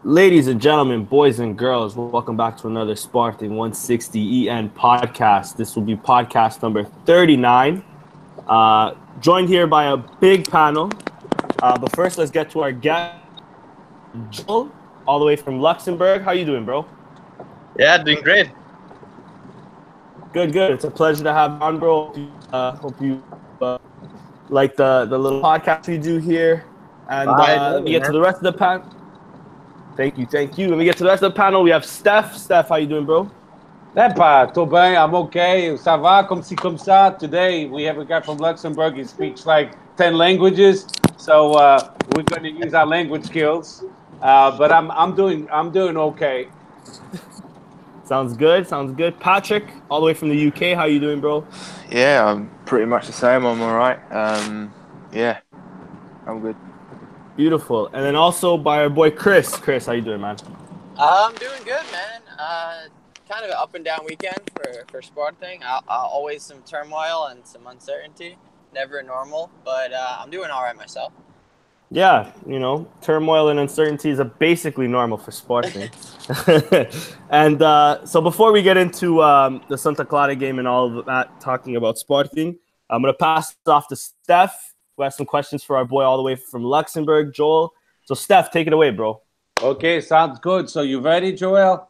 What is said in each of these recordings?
Ladies and gentlemen, boys and girls, welcome back to another Sporting160EN podcast. This will be podcast number 39. Joined here by a big panel. But first, let's get to our guest, Joel, all the way from Luxembourg. How you doing, bro? Yeah, doing great. Good, good. It's a pleasure to have you on, bro. Hope you like the little podcast we do here. And let me get to the rest of the panel. Thank you. Let me get to the rest of the panel. We have Steph. Steph, how you doing, bro? Epa, tô bem, I'm okay. Ça va, comme ça. Today we have a guy from Luxembourg. He speaks like 10 languages, so we're going to use our language skills. But I'm doing okay. Sounds good. Patrick, all the way from the UK. How you doing, bro? Yeah, I'm pretty much the same. I'm all right. Yeah, I'm good. Beautiful. And then also by our boy Chris. Chris, how you doing, man? I'm doing good, man. Kind of an up and down weekend for Sporting. Always some turmoil and some uncertainty. Never normal, but I'm doing all right myself. Yeah, turmoil and uncertainties are basically normal for Sporting. And so before we get into the Santa Clara game and all of that, talking about Sporting, I'm going to pass it off to Steph, who has some questions for our boy all the way from Luxembourg, Joel. So, Steph, take it away, bro. Okay, sounds good. So you ready, Joel?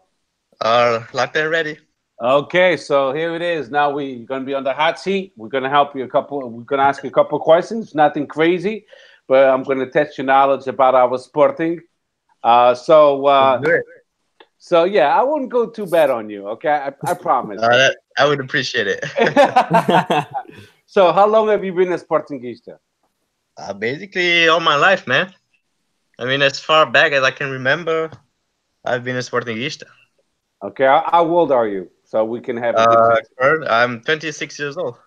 Locked and ready. Okay, so here it is. Now we're going to be on the hot seat. We're going to help you we're going to ask you a couple of questions. Nothing crazy, but I'm going to test your knowledge about our Sporting. So yeah, I won't go too bad on you, okay? I promise. I would appreciate it. So how long have you been a Sportingista? Basically all my life, man. I mean, as far back as I can remember, I've been a Sportingista. Okay, how old are you? So we can have I'm 26 years old.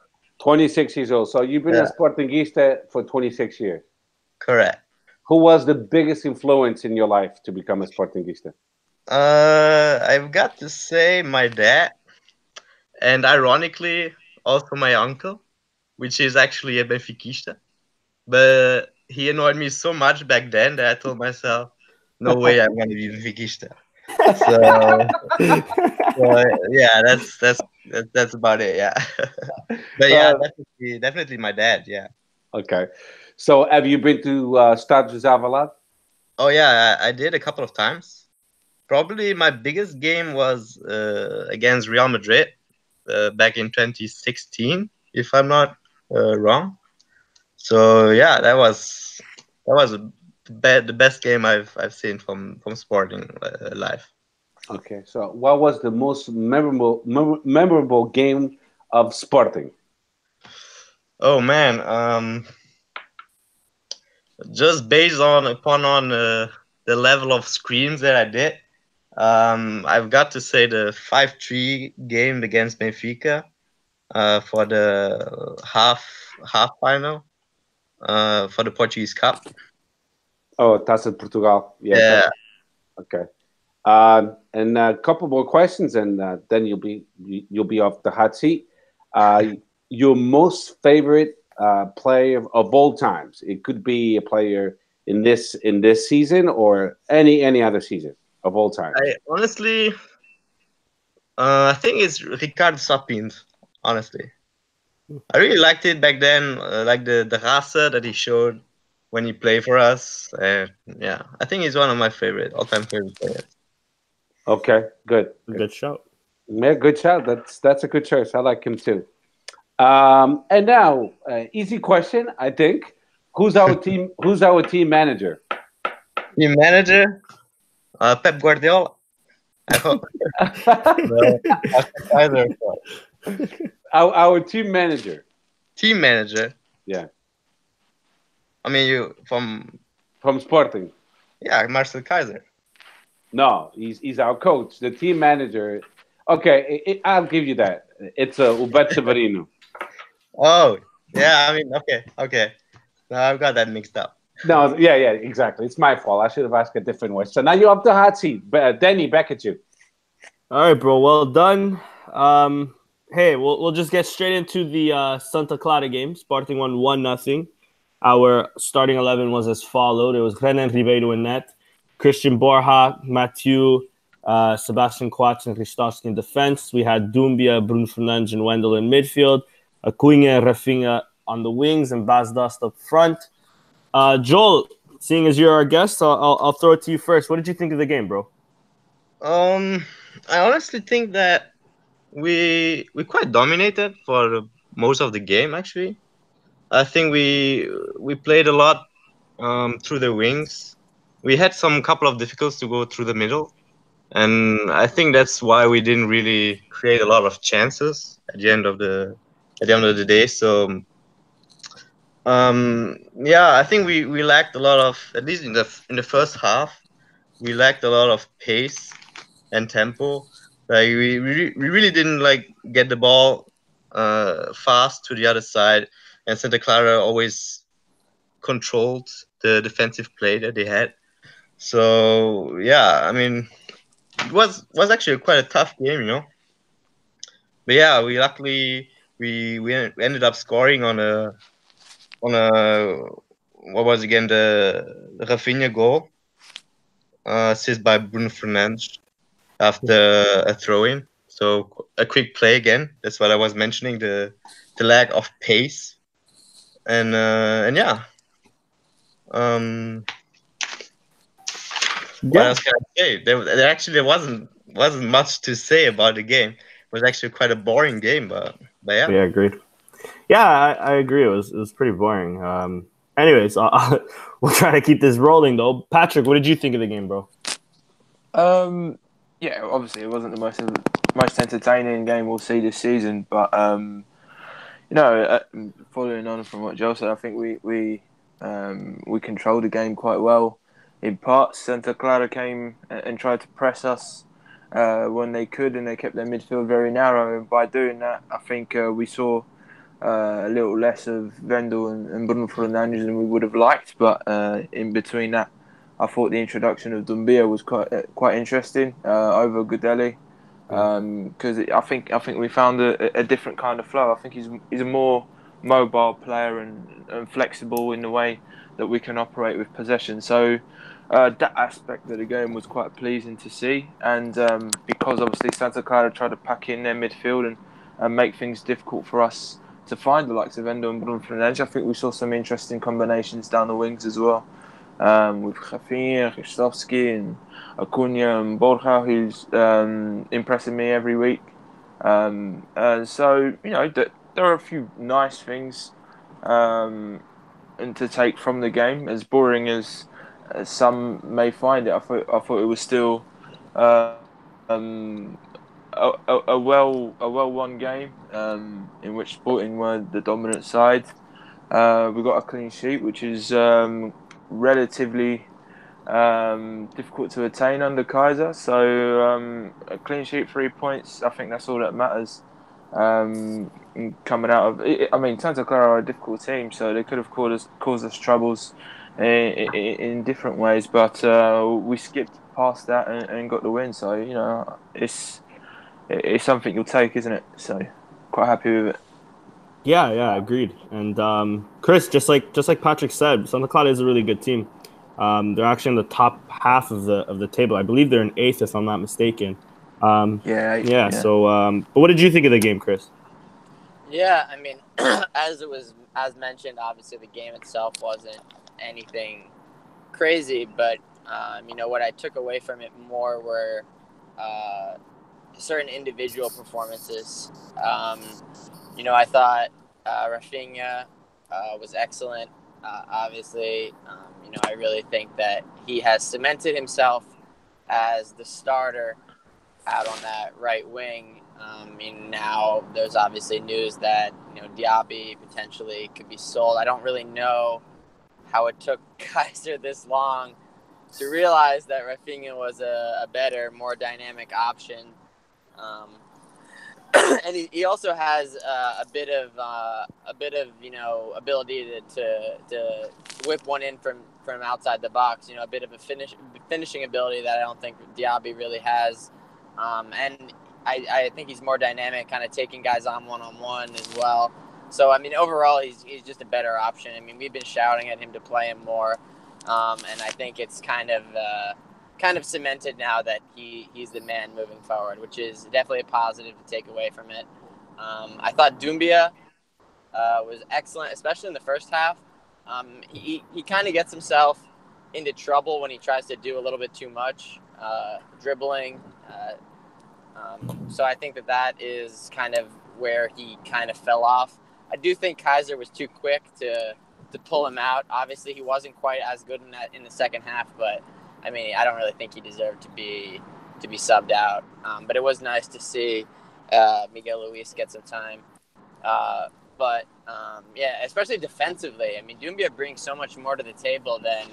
26 years old. So you've been a Sportingista for 26 years. Correct. Who was the biggest influence in your life to become a Sportingista? I've got to say my dad, and ironically, also my uncle, which is actually a Benfiquista. But he annoyed me so much back then that I told myself, no way I'm going to be Benfiquista. So yeah, that's about it. Yeah, but yeah, definitely my dad. Yeah. Okay, so have you been to Estádio Zavalado? Oh yeah, I did a couple of times. Probably my biggest game was against Real Madrid back in 2016, if I'm not wrong. So yeah, that was the best game I've seen from Sporting live. Okay, so what was the most memorable game of Sporting? Oh man, just based upon the level of screams that I did, I've got to say the 5-3 game against Benfica for the half final for the Portuguese Cup. Oh, Taça de Portugal. Yeah. Okay. And a couple more questions, and then you'll be off the hot seat. Your most favorite player of all times? It could be a player in this season or any other season of all time. I think it's Ricardo Sapinto. Honestly, I really liked it back then. Like the race that he showed when he played for us. Yeah, I think he's one of my all-time favorite players. Okay, good. Good shout. Yeah, good shout. That's a good choice. I like him too. And now, easy question, I think. Who's our team? Who's our team manager? Team manager, Pep Guardiola. I hope. Our team manager. Team manager. Yeah. I mean, you from Sporting. Yeah, Marcel Kaiser. No, he's our coach. The team manager. Okay, I'll give you that. It's Ubet Severino. Oh, yeah. I mean, okay. No, I've got that mixed up. No, yeah, exactly. It's my fault. I should have asked a different way. So now you're up the hot seat. Danny, back at you. All right, bro. Well done. Hey, we'll just get straight into the Santa Clara game. Sporting won 1-0. Our starting 11 was as followed. It was Renan Ribeiro in net, Christian Borja, Mathieu, Sebastian Coates, and Christowski in defense. We had Doumbia, Bruno Fernandes, and Wendell in midfield. Acuna, Rafinha on the wings, and Bas Dost up front. Joel, seeing as you're our guest, I'll throw it to you first. What did you think of the game, bro? I honestly think that we quite dominated for most of the game. Actually, I think we played a lot through the wings. We had some couple of difficulties to go through the middle, and I think that's why we didn't really create a lot of chances at the end of the day. So yeah, I think we lacked a lot of, at least in the first half, we lacked a lot of pace and tempo. Like we really didn't like get the ball fast to the other side, and Santa Clara always controlled the defensive play that they had. So yeah, I mean, it was actually quite a tough game, you know. But yeah, we luckily we ended up scoring on a what was again the Rafinha goal, assist by Bruno Fernandes after a throw-in. So a quick play again. That's what I was mentioning, the lack of pace, and yeah. What else can I say? There wasn't much to say about the game. It was actually quite a boring game, but yeah. Yeah, agreed. Yeah, I agree. It was pretty boring. Anyways, we'll try to keep this rolling though. Patrick, what did you think of the game, bro? Yeah, obviously it wasn't the most entertaining game we'll see this season, but following on from what Joe said, I think we controlled the game quite well. In parts, Santa Clara came and tried to press us when they could, and they kept their midfield very narrow. And by doing that, I think we saw a little less of Wendell and Bruno Fernandes than we would have liked. But in between that, I thought the introduction of Doumbia was quite interesting over Godelli, because I think we found a different kind of flow. I think he's a more mobile player and flexible in the way that we can operate with possession. So that aspect of the game was quite pleasing to see, and because obviously Santa Clara tried to pack in their midfield and make things difficult for us to find the likes of Endo and Bruno Fernandes, I think we saw some interesting combinations down the wings as well, with Rafinha, Christowski and Acuna and Borja, who's impressing me every week. So, there are a few nice things and to take from the game, as boring as some may find it. I thought it was still a well won game in which Sporting were the dominant side. We got a clean sheet, which is relatively difficult to attain under Kaiser. So a clean sheet, 3 points. I think that's all that matters. Coming out of it, I mean, Santa Clara are a difficult team, so they could have caused us troubles in different ways, but we skipped past that and got the win. So it's something you'll take, isn't it? So quite happy with it. Yeah, agreed. And Chris, just like Patrick said, Santa Clara is a really good team. They're actually in the top half of the table. I believe they're in 8th, if I'm not mistaken. Yeah. So, but what did you think of the game, Chris? Yeah, I mean, as mentioned, obviously the game itself wasn't anything crazy, but what I took away from it more were certain individual performances. I thought Rafinha was excellent. Obviously, I really think that he has cemented himself as the starter out on that right wing. Now there's obviously news that Diaby potentially could be sold. I don't really know how it took Kaiser this long to realize that Rafinha was a better, more dynamic option. And he also has a bit of ability to whip one in from outside the box. A bit of a finishing ability that I don't think Diaby really has. And I think he's more dynamic, kind of taking guys on one-on-one as well. So, I mean, overall, he's just a better option. I mean, we've been shouting at him to play him more. And I think it's kind of kind of cemented now that he's the man moving forward, which is definitely a positive to take away from it. I thought Doumbia was excellent, especially in the first half. He kind of gets himself into trouble when he tries to do a little bit too much dribbling. So I think that is kind of where he kind of fell off. I do think Kaiser was too quick to pull him out. Obviously, he wasn't quite as good in the second half, but I mean, I don't really think he deserved to be subbed out. But it was nice to see Miguel Luis get some time. But especially defensively. I mean, Doumbia brings so much more to the table than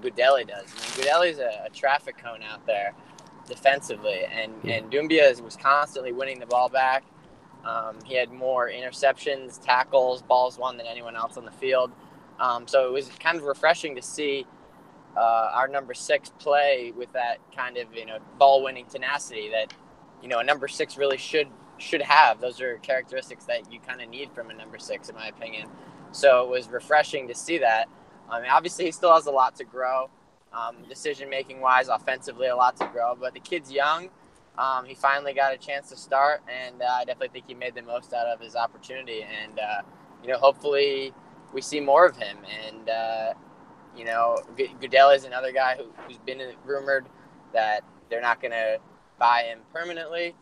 Gudeli does. I mean, Gudeli's a traffic cone out there defensively, and Doumbia was constantly winning the ball back. He had more interceptions, tackles, balls won than anyone else on the field. So it was kind of refreshing to see our number 6 play with that kind of, ball-winning tenacity that, a number 6 really should have. Those are characteristics that you kind of need from a number 6, in my opinion. So it was refreshing to see that. I mean, obviously, he still has a lot to grow, decision-making wise, offensively, a lot to grow. But the kid's young. He finally got a chance to start, and I definitely think he made the most out of his opportunity. And hopefully we see more of him. And Gudel is another guy who's been rumored that they're not going to buy him permanently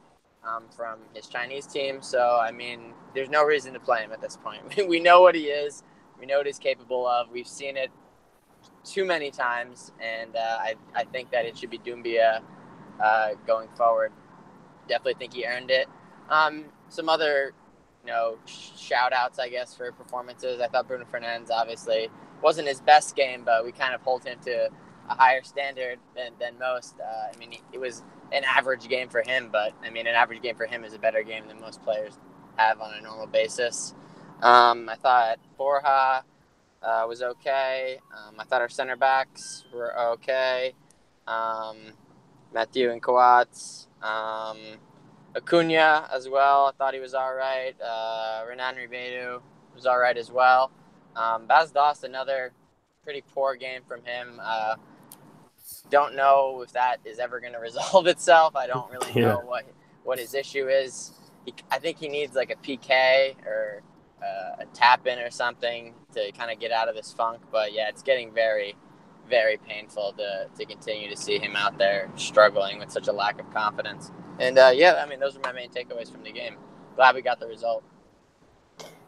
from his Chinese team. So, I mean, there's no reason to play him at this point. We know what he is. We know what he's capable of. We've seen it too many times, and I think that it should be Doumbia going forward. Definitely think he earned it. Some other, shout outs, I guess, for performances. I thought Bruno Fernandes obviously wasn't his best game, but we kind of hold him to a higher standard than most. I mean, it was an average game for him, but I mean, an average game for him is a better game than most players have on a normal basis. I thought Borja was okay. I thought our center backs were okay. Matthew and Coates. Acuna as well. I thought he was all right. Renan Ribeiro was all right as well. Bas Dost, another pretty poor game from him. Don't know if that is ever going to resolve itself. I don't really know what his issue is. I think he needs like a PK or a tap-in or something to kind of get out of this funk. But, yeah, it's getting very, very painful to continue to see him out there struggling with such a lack of confidence. And, I mean, those are my main takeaways from the game. Glad we got the result.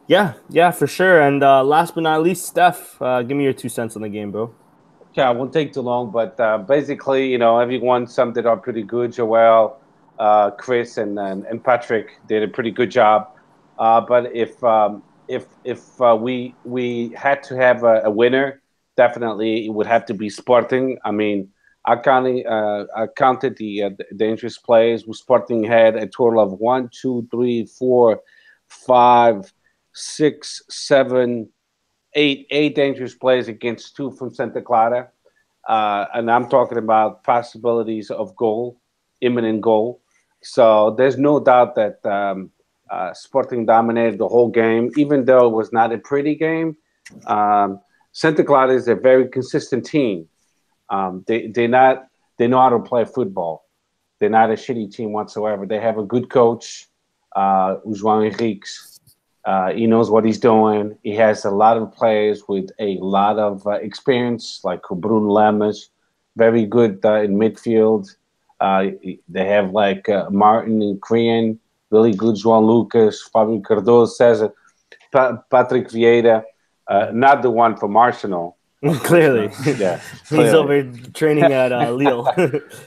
Yeah, for sure. And last but not least, Steph, give me your 2 cents on the game, bro. Yeah, it won't take too long, but basically, everyone summed it up pretty good. Joel, Chris, and Patrick did a pretty good job. But if we had to have a winner, definitely it would have to be Sporting. I mean, I counted the dangerous plays. Sporting had a total of 1, 2, 3, 4, 5, 6, 7, 8 dangerous plays against 2 from Santa Clara. And I'm talking about possibilities of goal, imminent goal. So there's no doubt that Sporting dominated the whole game, even though it was not a pretty game. Santa Clara is a very consistent team. They know how to play football. They're not a shitty team whatsoever. They have a good coach, João Henriques. He knows what he's doing. He has a lot of players with a lot of experience, like Bruno Lamas, very good in midfield. They have like Martin and Krian, really good João Lucas, Fabio Cardoso, Cesar, Patrick Vieira, not the one from Arsenal. Clearly. Yeah. He's over training at Lille.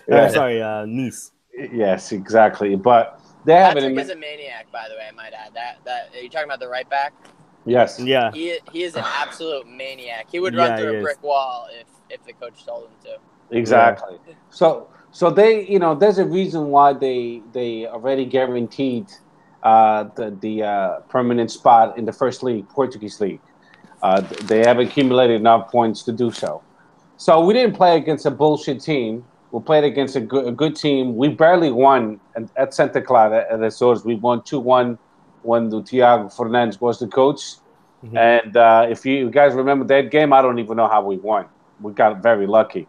Nice. Yes, exactly. But they have Patrick is a maniac, by the way, I might add. That are you talking about the right back? Yes. Yeah. He is an absolute maniac. He would run through a brick wall if the coach told him to. Exactly. Yeah. So they, there's a reason why they already guaranteed the permanent spot in the first league, Portuguese league. They have accumulated enough points to do so. So we didn't play against a bullshit team. We played against a good team. We barely won at Santa Clara at Açores. We won 2-1 when Thiago Fernandes was the coach. Mm-hmm. And if you guys remember that game, I don't even know how we won. We got very lucky.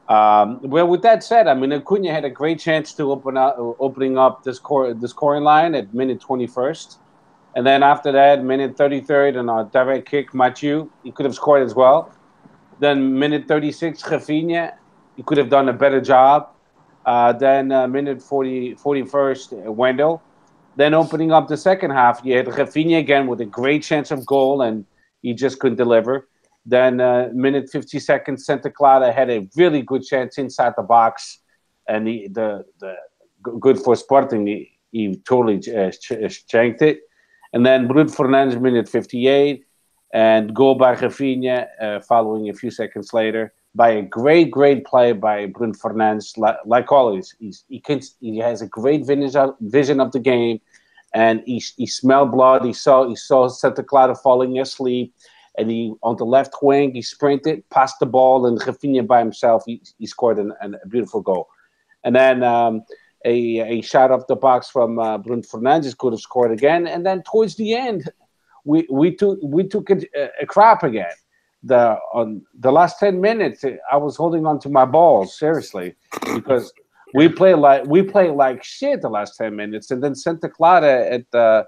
Well, with that said, I mean, Acuna had a great chance to opening up the scoring line at minute 21st. And then after that, minute 33rd, and a direct kick, Mathieu, he could have scored as well. Then minute 36, Rafinha, he could have done a better job. Then minute 41st, Wendell. Then opening up the second half, you had Rafinha again with a great chance of goal, and he just couldn't deliver. Then minute 52nd, Santa Clara had a really good chance inside the box, and the good for Sporting, he totally shanked it. And then Bruno Fernandes, minute 58, and goal by Rafinha following a few seconds later by a great play by Bruno Fernandes. Like always, he has a great vision of the game, and he smelled blood. He saw Santa Clara falling asleep. And he on the left wing, he sprinted, passed the ball, and Rafinha by himself, he scored a beautiful goal. And then a shot off the box from Bruno Fernandes could have scored again. And then towards the end, we took a crap again. On the last 10 minutes, I was holding on to my balls seriously because we play like shit the last 10 minutes, and then Santa Clara at the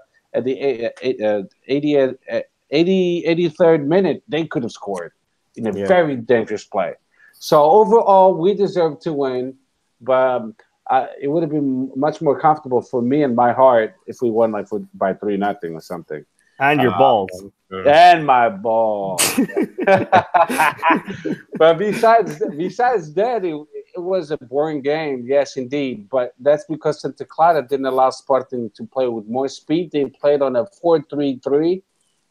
83rd minute, they could have scored in a very dangerous play. So overall, we deserve to win, but it would have been much more comfortable for me and my heart if we won by 3-0 or something. And your balls. And my balls. But besides that, it was a boring game, yes, indeed. But that's because Santa Clara didn't allow Sporting to play with more speed. They played on a 4-3-3.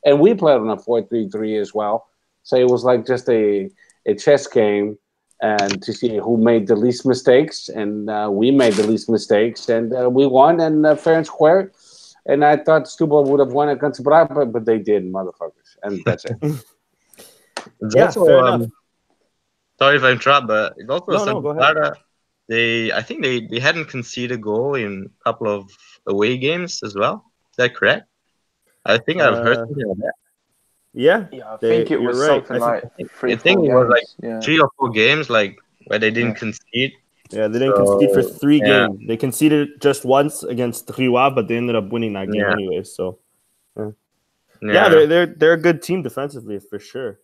And we played on a 4-3-3 as well. So it was like just a chess game, and to see who made the least mistakes. And we made the least mistakes. And we won, and fair and square. And I thought Stubble would have won against Brava, but they didn't, motherfuckers. And that's it. Fair enough. Sorry if I interrupt, but it's also go ahead. Clara, I think they hadn't conceded a goal in a couple of away games as well. Is that correct? I think I've heard something like that. Yeah, I think it was right. something like I think it was like 3 or 4 games, like where they didn't concede. Yeah, they didn't concede for 3 games. They conceded just once against Riwa, but they ended up winning that game anyway. So, they're a good team defensively for sure.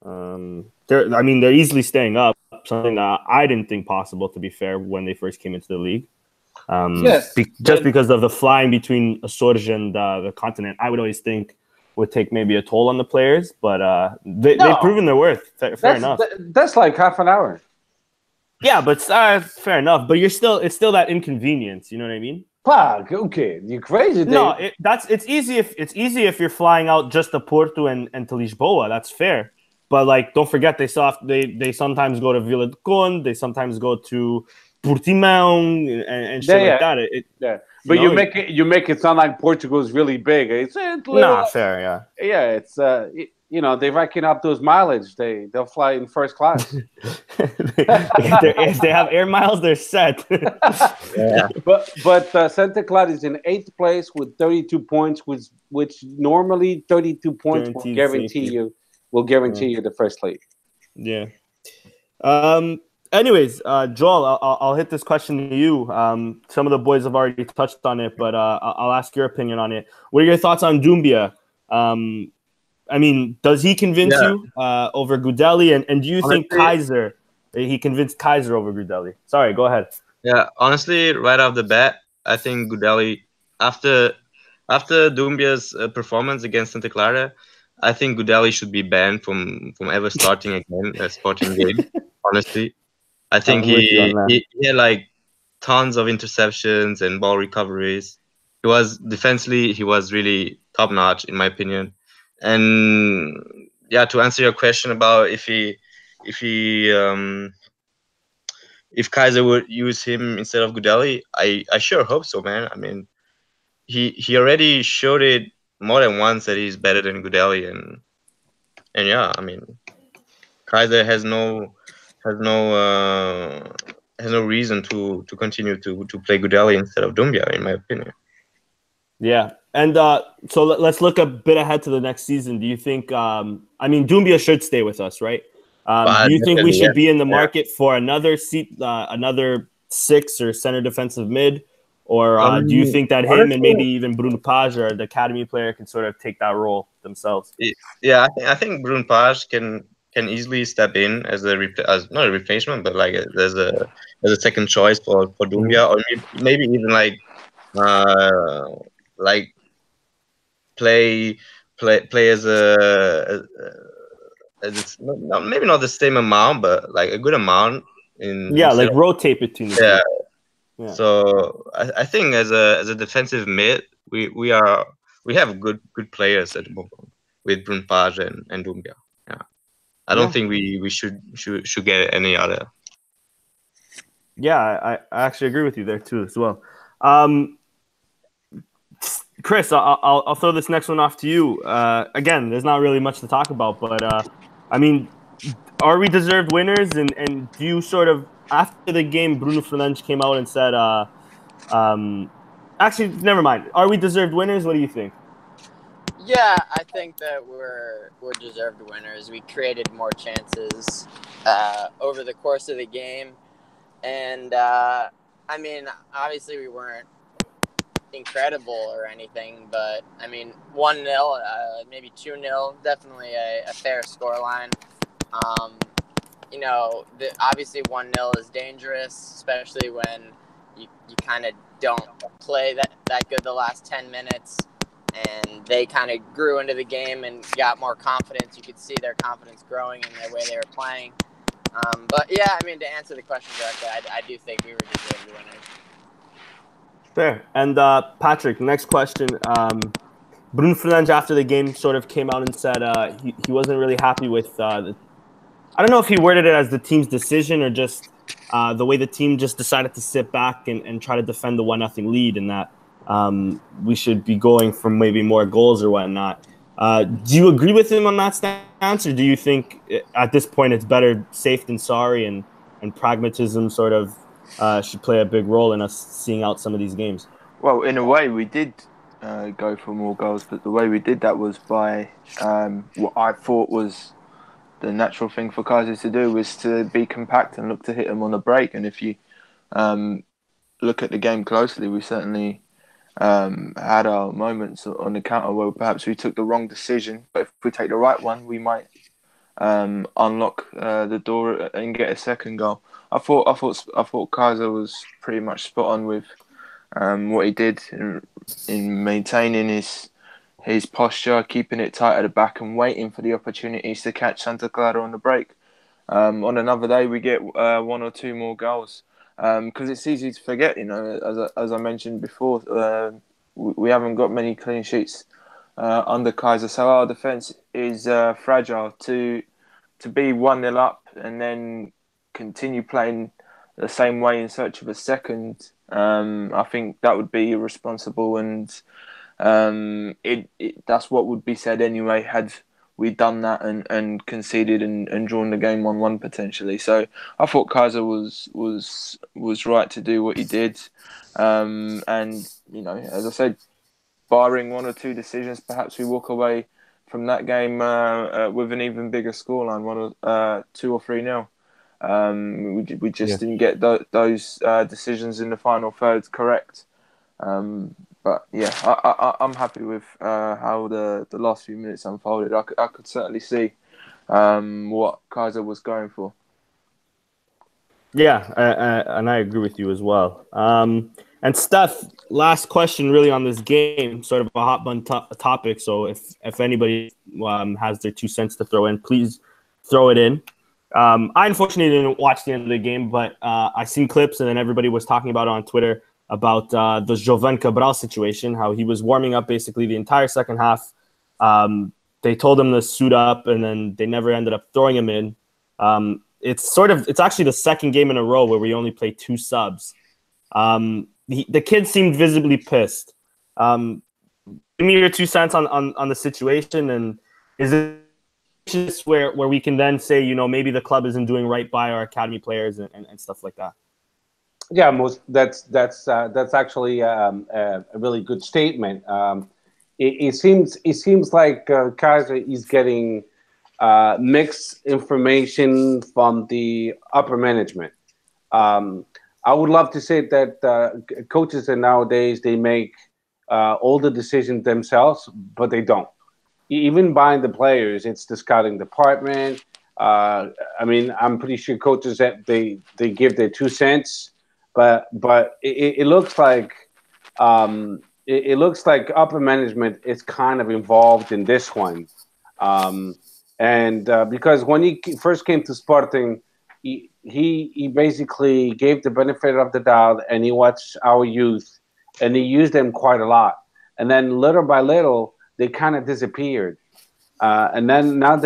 They're easily staying up. Something that I didn't think possible, to be fair, when they first came into the league. Just because of the flying between Açores and the continent, I would always think would take maybe a toll on the players, but they've proven their worth. Fair enough. That's like half an hour. Yeah, but fair enough. But it's still that inconvenience. You know what I mean? Fuck. Okay, you crazy? No, it's easy if you're flying out just to Porto and to Lisboa. That's fair. But like, don't forget they sometimes go to Vila de Conde. They sometimes go to Portimão and shit like that. But you make it sound like Portugal is really big. It's fair, yeah. Yeah, it's they reckon up those mileage. They'll fly in first class. If they have air miles, they're set. But Santa Clara is in 8th place with 32 points, which normally 32 points will guarantee you the first league. Yeah. Anyways, Joel, I'll hit this question to you. Some of the boys have already touched on it, but I'll ask your opinion on it. What are your thoughts on Doumbia? Does he convince you over Goudelli? And do you think he convinced Kaiser over Goudelli? Sorry, go ahead. Yeah, honestly, right off the bat, I think Goudelli, after Doumbia's performance against Santa Clara, I think Goudelli should be banned from ever starting again a Sporting game, honestly. I think he had like tons of interceptions and ball recoveries. Defensively, he was really top notch in my opinion. And to answer your question about if Kaiser would use him instead of Goudelli, I sure hope so, man. I mean, he already showed it more than once that he's better than Goudelli, and I mean, Kaiser has no reason to continue to play Goudelli instead of Doumbia, in my opinion. Yeah, and so let's look a bit ahead to the next season. Do you think? Doumbia should stay with us, right? Do you think we should be in the Yeah. market for another seat, another 6 or center defensive mid, or do you think that him and Honestly, maybe even Bruno Page or the academy player can sort of take that role themselves? yeah, I think Brun Page can easily step in as as not a replacement, but like as a second choice for Dumbia, or maybe even like play as maybe not the same amount, but like a good amount Yeah, instead like of, rotate between the yeah. two. Yeah. So I think as a defensive mid, we have good players at the moment with Brun Page and Dumbia. Yeah, I don't think we should get any other. Yeah, I actually agree with you there too as well. Chris, I'll throw this next one off to you. Again, there's not really much to talk about, but I mean, are we deserved winners? And do you sort of, after the game, Bruno Fernandes came out and said, actually, never mind. Are we deserved winners? What do you think? Yeah, I think that we're deserved winners. We created more chances over the course of the game, and I mean, obviously we weren't incredible or anything, but I mean, 1-0, maybe 2-0, definitely a fair scoreline. You know, obviously 1-0 is dangerous, especially when you kind of don't play that good the last 10 minutes. And they kind of grew into the game and got more confidence. You could see their confidence growing in the way they were playing. But yeah, I mean, to answer the question directly, I do think we were deserved winners. Fair. And Patrick, next question. Bruno Fernandes after the game sort of came out and said he wasn't really happy with I don't know if he worded it as the team's decision or just the way the team just decided to sit back and try to defend the 1-0 lead, and that we should be going for maybe more goals or whatnot. Do you agree with him on that stance, or do you think at this point it's better safe than sorry, and pragmatism sort of should play a big role in us seeing out some of these games? Well, in a way, we did go for more goals, but the way we did that was by what I thought was the natural thing for Kaiser to do, was to be compact and look to hit them on the break. And if you look at the game closely, we certainly had our moments on the counter where perhaps we took the wrong decision, but if we take the right one, we might unlock the door and get a second goal. I thought Kaiser was pretty much spot on with what he did in maintaining his posture, keeping it tight at the back, and waiting for the opportunities to catch Santa Clara on the break. On another day, we get 1 or 2 more goals. Because it's easy to forget, you know, as I mentioned before, we haven't got many clean sheets under Kaiser, so our defence is fragile. To be 1-0 up and then continue playing the same way in search of a second, I think that would be irresponsible, and that's what would be said anyway had we done that and conceded and drawn the game 1-1 potentially. So I thought Kaiser was right to do what he did, and you know, as I said, barring 1 or 2 decisions, perhaps we walk away from that game with an even bigger scoreline, 2 or 3-0. We just didn't get those decisions in the final third correct. But yeah, I'm happy with how the last few minutes unfolded. I could certainly see what Kaiser was going for. Yeah, and I agree with you as well. And Steph, last question really on this game, sort of a hot button topic. So if anybody has their 2 cents to throw in, please throw it in. I unfortunately didn't watch the end of the game, but I seen clips, and then everybody was talking about it on Twitter about the Jovan Cabral situation, how he was warming up basically the entire second half. They told him to suit up, and then they never ended up throwing him in. It's actually the second game in a row where we only play 2 subs. The kid seemed visibly pissed. Give me your 2 cents on the situation, and is it just where we can then say, you know, maybe the club isn't doing right by our academy players and stuff like that? Yeah, that's actually a really good statement. It seems like Kaiser is getting mixed information from the upper management. I would love to say that coaches nowadays they make all the decisions themselves, but they don't. Even buying the players, it's the scouting department. I mean, I'm pretty sure coaches that they give their 2 cents, but it looks like it looks like upper management is kind of involved in this one. Um, and because when he first came to Sporting, he basically gave the benefit of the doubt, and he watched our youth, and he used them quite a lot. And then little by little, they kind of disappeared. And then now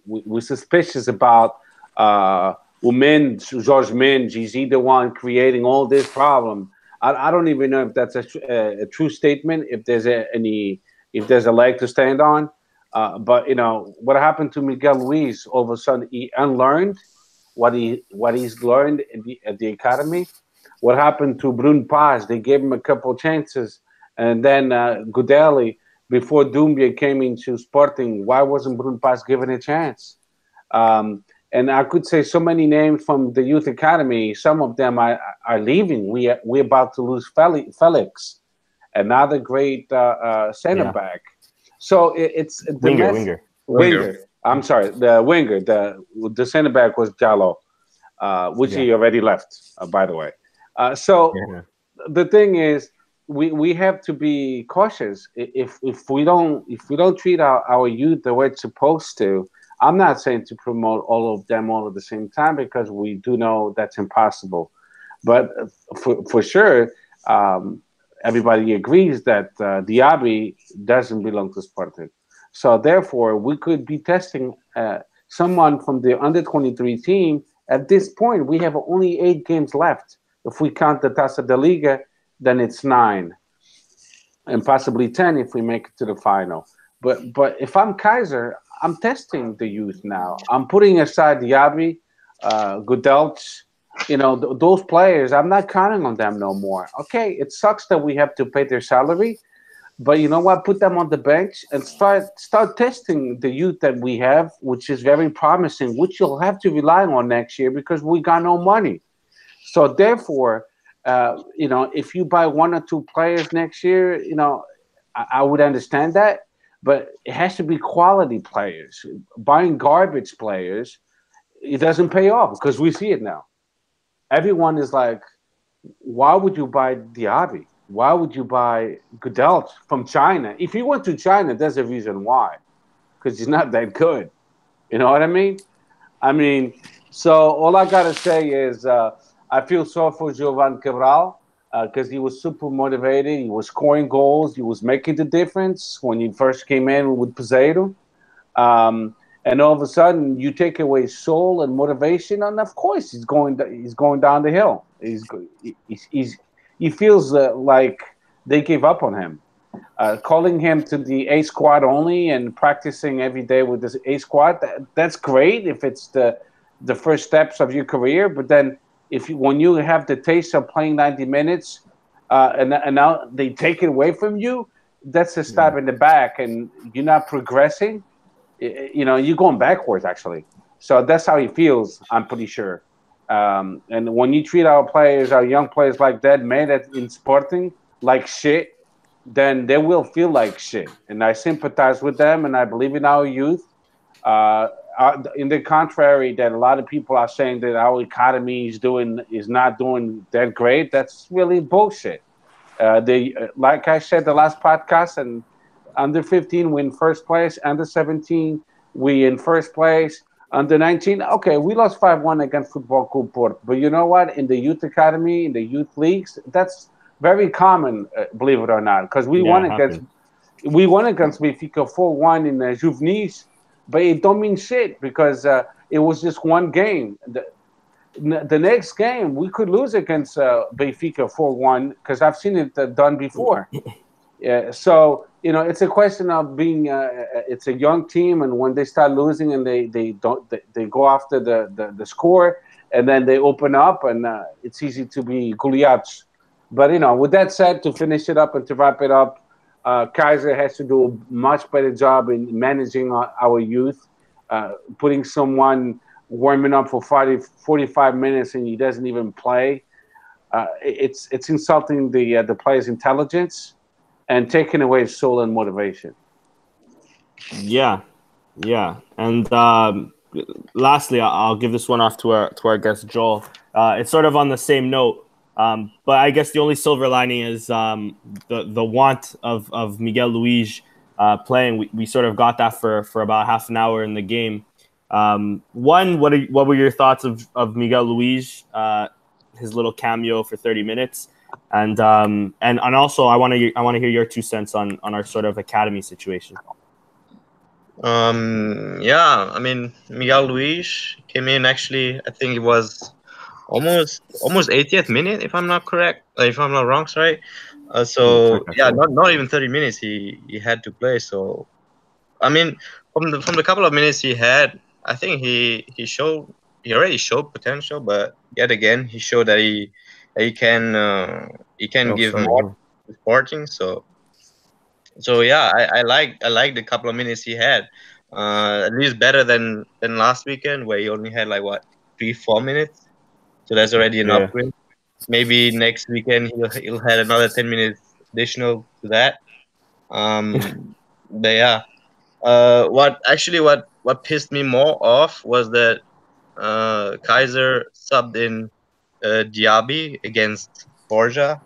we're suspicious about George Minge. Is he the one creating all this problem? I don't even know if that's a true statement. If there's if there's a leg to stand on. But you know what happened to Miguel Luis? All of a sudden, he unlearned what he's learned at the academy. What happened to Brun Paz? They gave him a couple chances, and then Goudelli, before Doumbia came into Sporting, why wasn't Brun Paz given a chance? And I could say so many names from the youth academy. Some of them are leaving. We're about to lose Felix, another great center back. So it's the winger. I'm sorry, the winger. The center back was Jallo, which he already left, by the way. The thing is, we have to be cautious. If we don't treat our youth the way it's supposed to, I'm not saying to promote all of them all at the same time, because we do know that's impossible. But for sure, everybody agrees that Diaby doesn't belong to Sporting. So therefore, we could be testing someone from the under-23 team. At this point, we have only 8 games left. If we count the Taça da Liga, then it's 9, and possibly 10 if we make it to the final. But if I'm Kaiser, I'm testing the youth now. I'm putting aside Diaby, Gudelj, those players. I'm not counting on them no more. Okay, it sucks that we have to pay their salary, but you know what? Put them on the bench and start testing the youth that we have, which is very promising, which you'll have to rely on next year because we got no money. So therefore, if you buy 1 or 2 players next year, I would understand that, but it has to be quality players. Buying garbage players, it doesn't pay off because we see it now. Everyone is like, why would you buy Diaby? Why would you buy Goudelj from China? If you went to China, there's a reason why, because he's not that good. You know what I mean? So all I got to say is I feel sorry for Jovan Cabral because he was super motivated. He was scoring goals. He was making the difference when he first came in with Peseiro. And all of a sudden, you take away soul and motivation, and of course, he's going down the hill. He feels like they gave up on him. Calling him to the A squad only and practicing every day with this A squad, that's great if it's the first steps of your career. But then when you have the taste of playing 90 minutes and now they take it away from you, that's a stab in the back, and you're not progressing. You're going backwards, actually. So that's how he feels, I'm pretty sure. And when you treat our young players like that, made it in Sporting, like shit, then they will feel like shit. And I sympathize with them, and I believe in our youth. In the contrary, that a lot of people are saying that our academy is not doing that great. That's really bullshit. Like I said the last podcast, and under 15 we in first place, under 17 we in first place, under 19. Okay, we lost 5-1 against Football Club Porto, but you know what? In the youth academy, in the youth leagues, that's very common, believe it or not, because we won against Benfica 4-1 in Juvenis. But it don't mean shit because it was just one game. The next game, we could lose against Benfica 4-1 because I've seen it done before. So, it's a question of being it's a young team, and when they start losing and they go after the score, and then they open up, and it's easy to be Goliaths. But, with that said, to finish it up and to wrap it up, Kaiser has to do a much better job in managing our youth. putting someone warming up for 45 minutes and he doesn't even play. It's insulting the player's intelligence and taking away his soul and motivation. Yeah, yeah. And lastly, I'll give this one off to our guest Joel. It's sort of on the same note, but I guess the only silver lining is the want of Miguel Luis playing. We sort of got that for about half an hour in the game. One, what were your thoughts of Miguel Luis? His little cameo for 30 minutes, and also I want to hear your 2 cents on our sort of academy situation. Yeah, I mean, Miguel Luis came in actually. I think it was almost 80th minute, if I'm not correct, if I'm not wrong. Sorry. So yeah, not even 30 minutes he had to play. So I mean, from the couple of minutes he had, I think he already showed potential, but yet again he showed that he can give more to Sporting. So yeah, I like the couple of minutes he had. At least better than last weekend where he only had like what 3-4 minutes. So that's already an upgrade. Maybe next weekend he'll have another 10 minutes additional to that. But yeah, what pissed me more off was that Kaiser subbed in Diaby against Borja.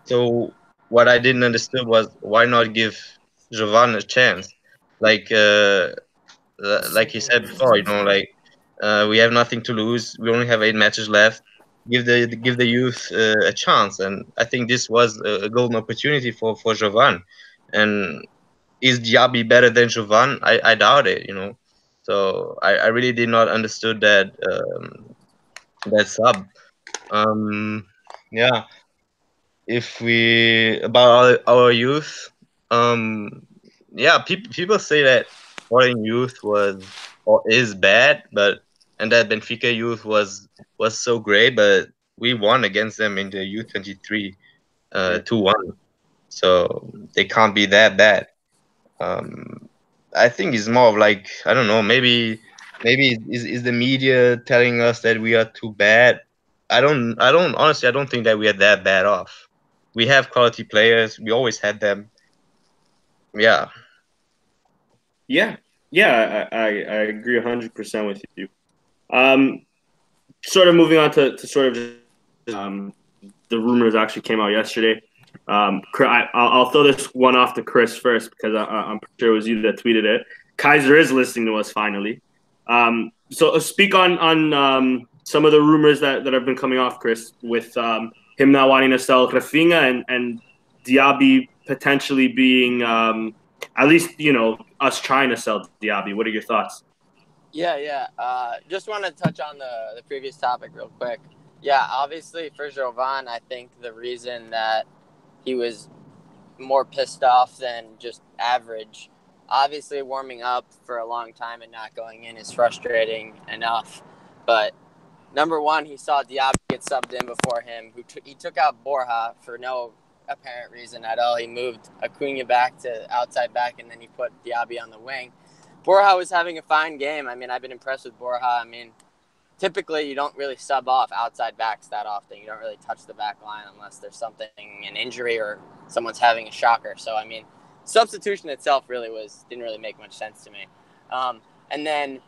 So what I didn't understand was why not give Jovan a chance, like he said before. We have nothing to lose. We only have 8 matches left. Give the youth a chance, and I think this was a golden opportunity for Jovan. And is Diaby better than Jovan? I doubt it. So I really did not understood that sub. Yeah. If we about our youth, yeah, people say that foreign youth was or is bad, and that Benfica youth was so great, but we won against them in the U23 2-1, so they can't be that bad. I think it's more of like, I don't know, maybe is the media telling us that we are too bad. I don't honestly, I don't think that we are that bad off. We have quality players. We always had them. Yeah. Yeah, I agree 100% with you. Sort of moving on to sort of just, the rumors actually came out yesterday. I'll throw this one off to Chris first because I'm sure it was you that tweeted it. Kaiser is listening to us finally. So speak on some of the rumors that have been coming off, Chris, with him not wanting to sell Rafinha and Diaby potentially being at least us trying to sell Diaby. What are your thoughts? Yeah. Just want to touch on the previous topic real quick. Yeah, obviously for Jovan, I think the reason that he was more pissed off than just average, obviously warming up for a long time and not going in is frustrating enough. But number one, he saw Diaby get subbed in before him. He took out Borja for no apparent reason at all. He moved Acuna back to outside back, and then he put Diaby on the wing. Borja was having a fine game. I mean, I've been impressed with Borja. I mean, typically you don't really sub off outside backs that often. You don't really touch the back line unless there's something, an injury or someone's having a shocker. So, I mean, substitution itself didn't really make much sense to me. And then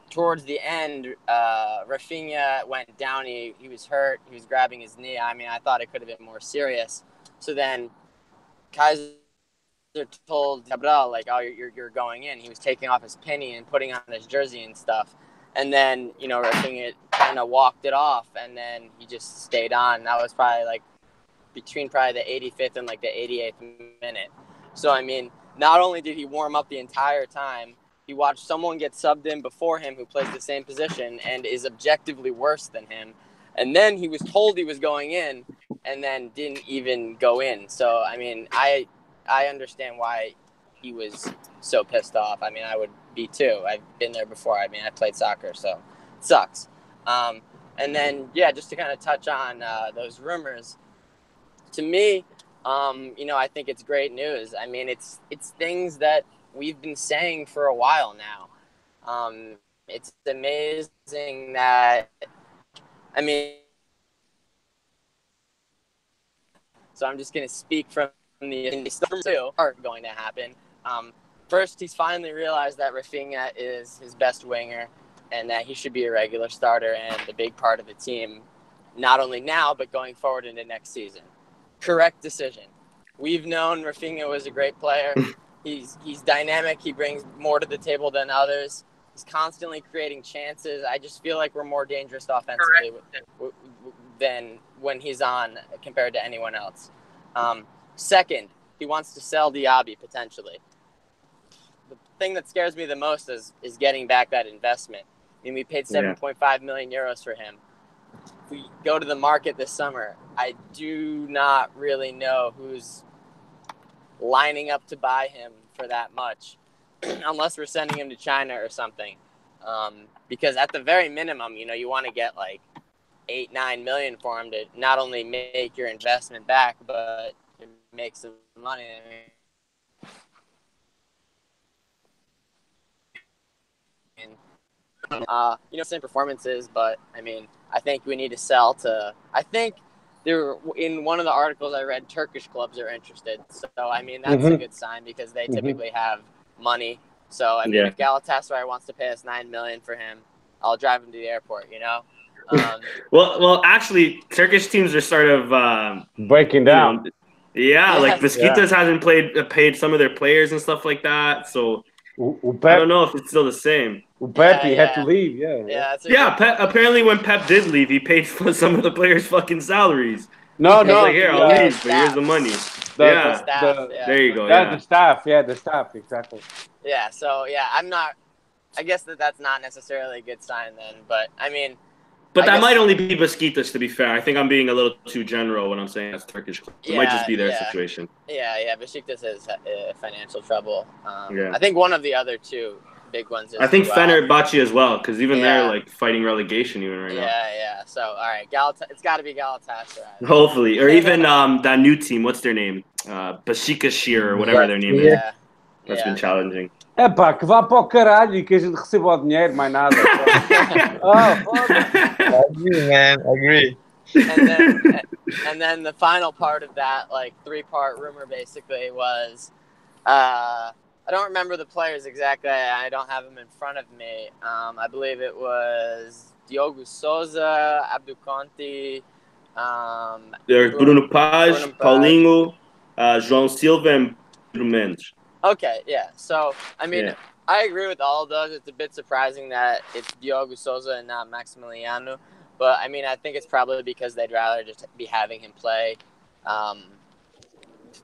towards the end, Rafinha went down. He was hurt. He was grabbing his knee. I mean, I thought it could have been more serious. So then Kaiser told Cabral, like, oh, you're going in. He was taking off his penny and putting on his jersey and stuff. And then, Rafinha kind of walked it off, and then he just stayed on. That was probably like between the 85th and like the 88th minute. So, I mean, not only did he warm up the entire time, he watched someone get subbed in before him who plays the same position and is objectively worse than him. And then he was told he was going in and then didn't even go in. So, I mean, I understand why he was so pissed off. I mean, I would be too. I've been there before. I mean, I played soccer, so it sucks. And then, yeah, just to kind of touch on those rumors, to me, I think it's great news. I mean, it's things that we've been saying for a while now. It's amazing that, I mean, so I'm just going to speak from the two are going to happen. First, he's finally realized that Rafinha is his best winger and that he should be a regular starter and a big part of the team, not only now, but going forward into next season. Correct decision. We've known Rafinha was a great player. He's dynamic. He brings more to the table than others. He's constantly creating chances. I just feel like we're more dangerous offensively than when he's on compared to anyone else. Second, he wants to sell Diaby potentially. The thing that scares me the most is getting back that investment. I mean, we paid 7.5 million euros for him. If we go to the market this summer, I do not really know who's lining up to buy him for that much, unless we're sending him to China or something. Because at the very minimum, you want to get like 8-9 million for him to not only make your investment back, but to make some money. Same performances, but I mean, I think we need to sell to. I think in one of the articles I read, Turkish clubs are interested. So I mean, that's a good sign because they typically have money. So I mean, if Galatasaray wants to pay us 9 million for him, I'll drive him to the airport. Well, actually, Turkish teams are sort of breaking down. Like Besiktas hasn't paid some of their players and stuff like that. So I don't know if it's still the same. Pepe had to leave. Apparently, when Pep did leave, he paid for some of the players' fucking salaries. No. Like, here, I'll leave, but here's the money. The staff, there you go. The staff, exactly. Yeah. So I guess that's not necessarily a good sign then, but I mean. But that might only be Besiktas, to be fair. I think I'm being a little too general when I'm saying that's Turkish club. It might just be their situation. Yeah. Besiktas has financial trouble. I think one of the other two big ones is. I think Fenerbahce as well, because even they're like fighting relegation even right now. Yeah. So all right, it's got to be Galatasaray. Hopefully, or even that new team. What's their name? Besiktas or whatever their name is. That's been challenging. É pá, que vá para o caralho e que a gente receba o dinheiro, mais nada. I agree, man. I agree. And then the final part of that, like 3-part rumor, basically was, I don't remember the players exactly. I don't have them in front of me. I believe it was Diogo Souza, Abdul Conti. There's Bruno Paz, Paulinho, João Silva, and Bruno Mendes. Okay, yeah. So, I mean, I agree with all of those. It's a bit surprising that it's Diogo Souza and not Maximiliano. But, I mean, I think it's probably because they'd rather just be having him play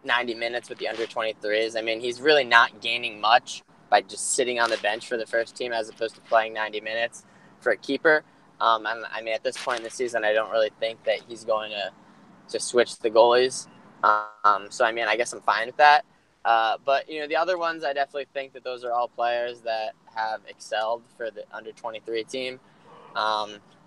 90 minutes with the under-23s. I mean, he's really not gaining much by just sitting on the bench for the first team as opposed to playing 90 minutes for a keeper. And, I mean, at this point in the season, I don't really think that he's going to switch the goalies. So, I mean, I guess I'm fine with that. But, the other ones, I definitely think that those are all players that have excelled for the under-23 team.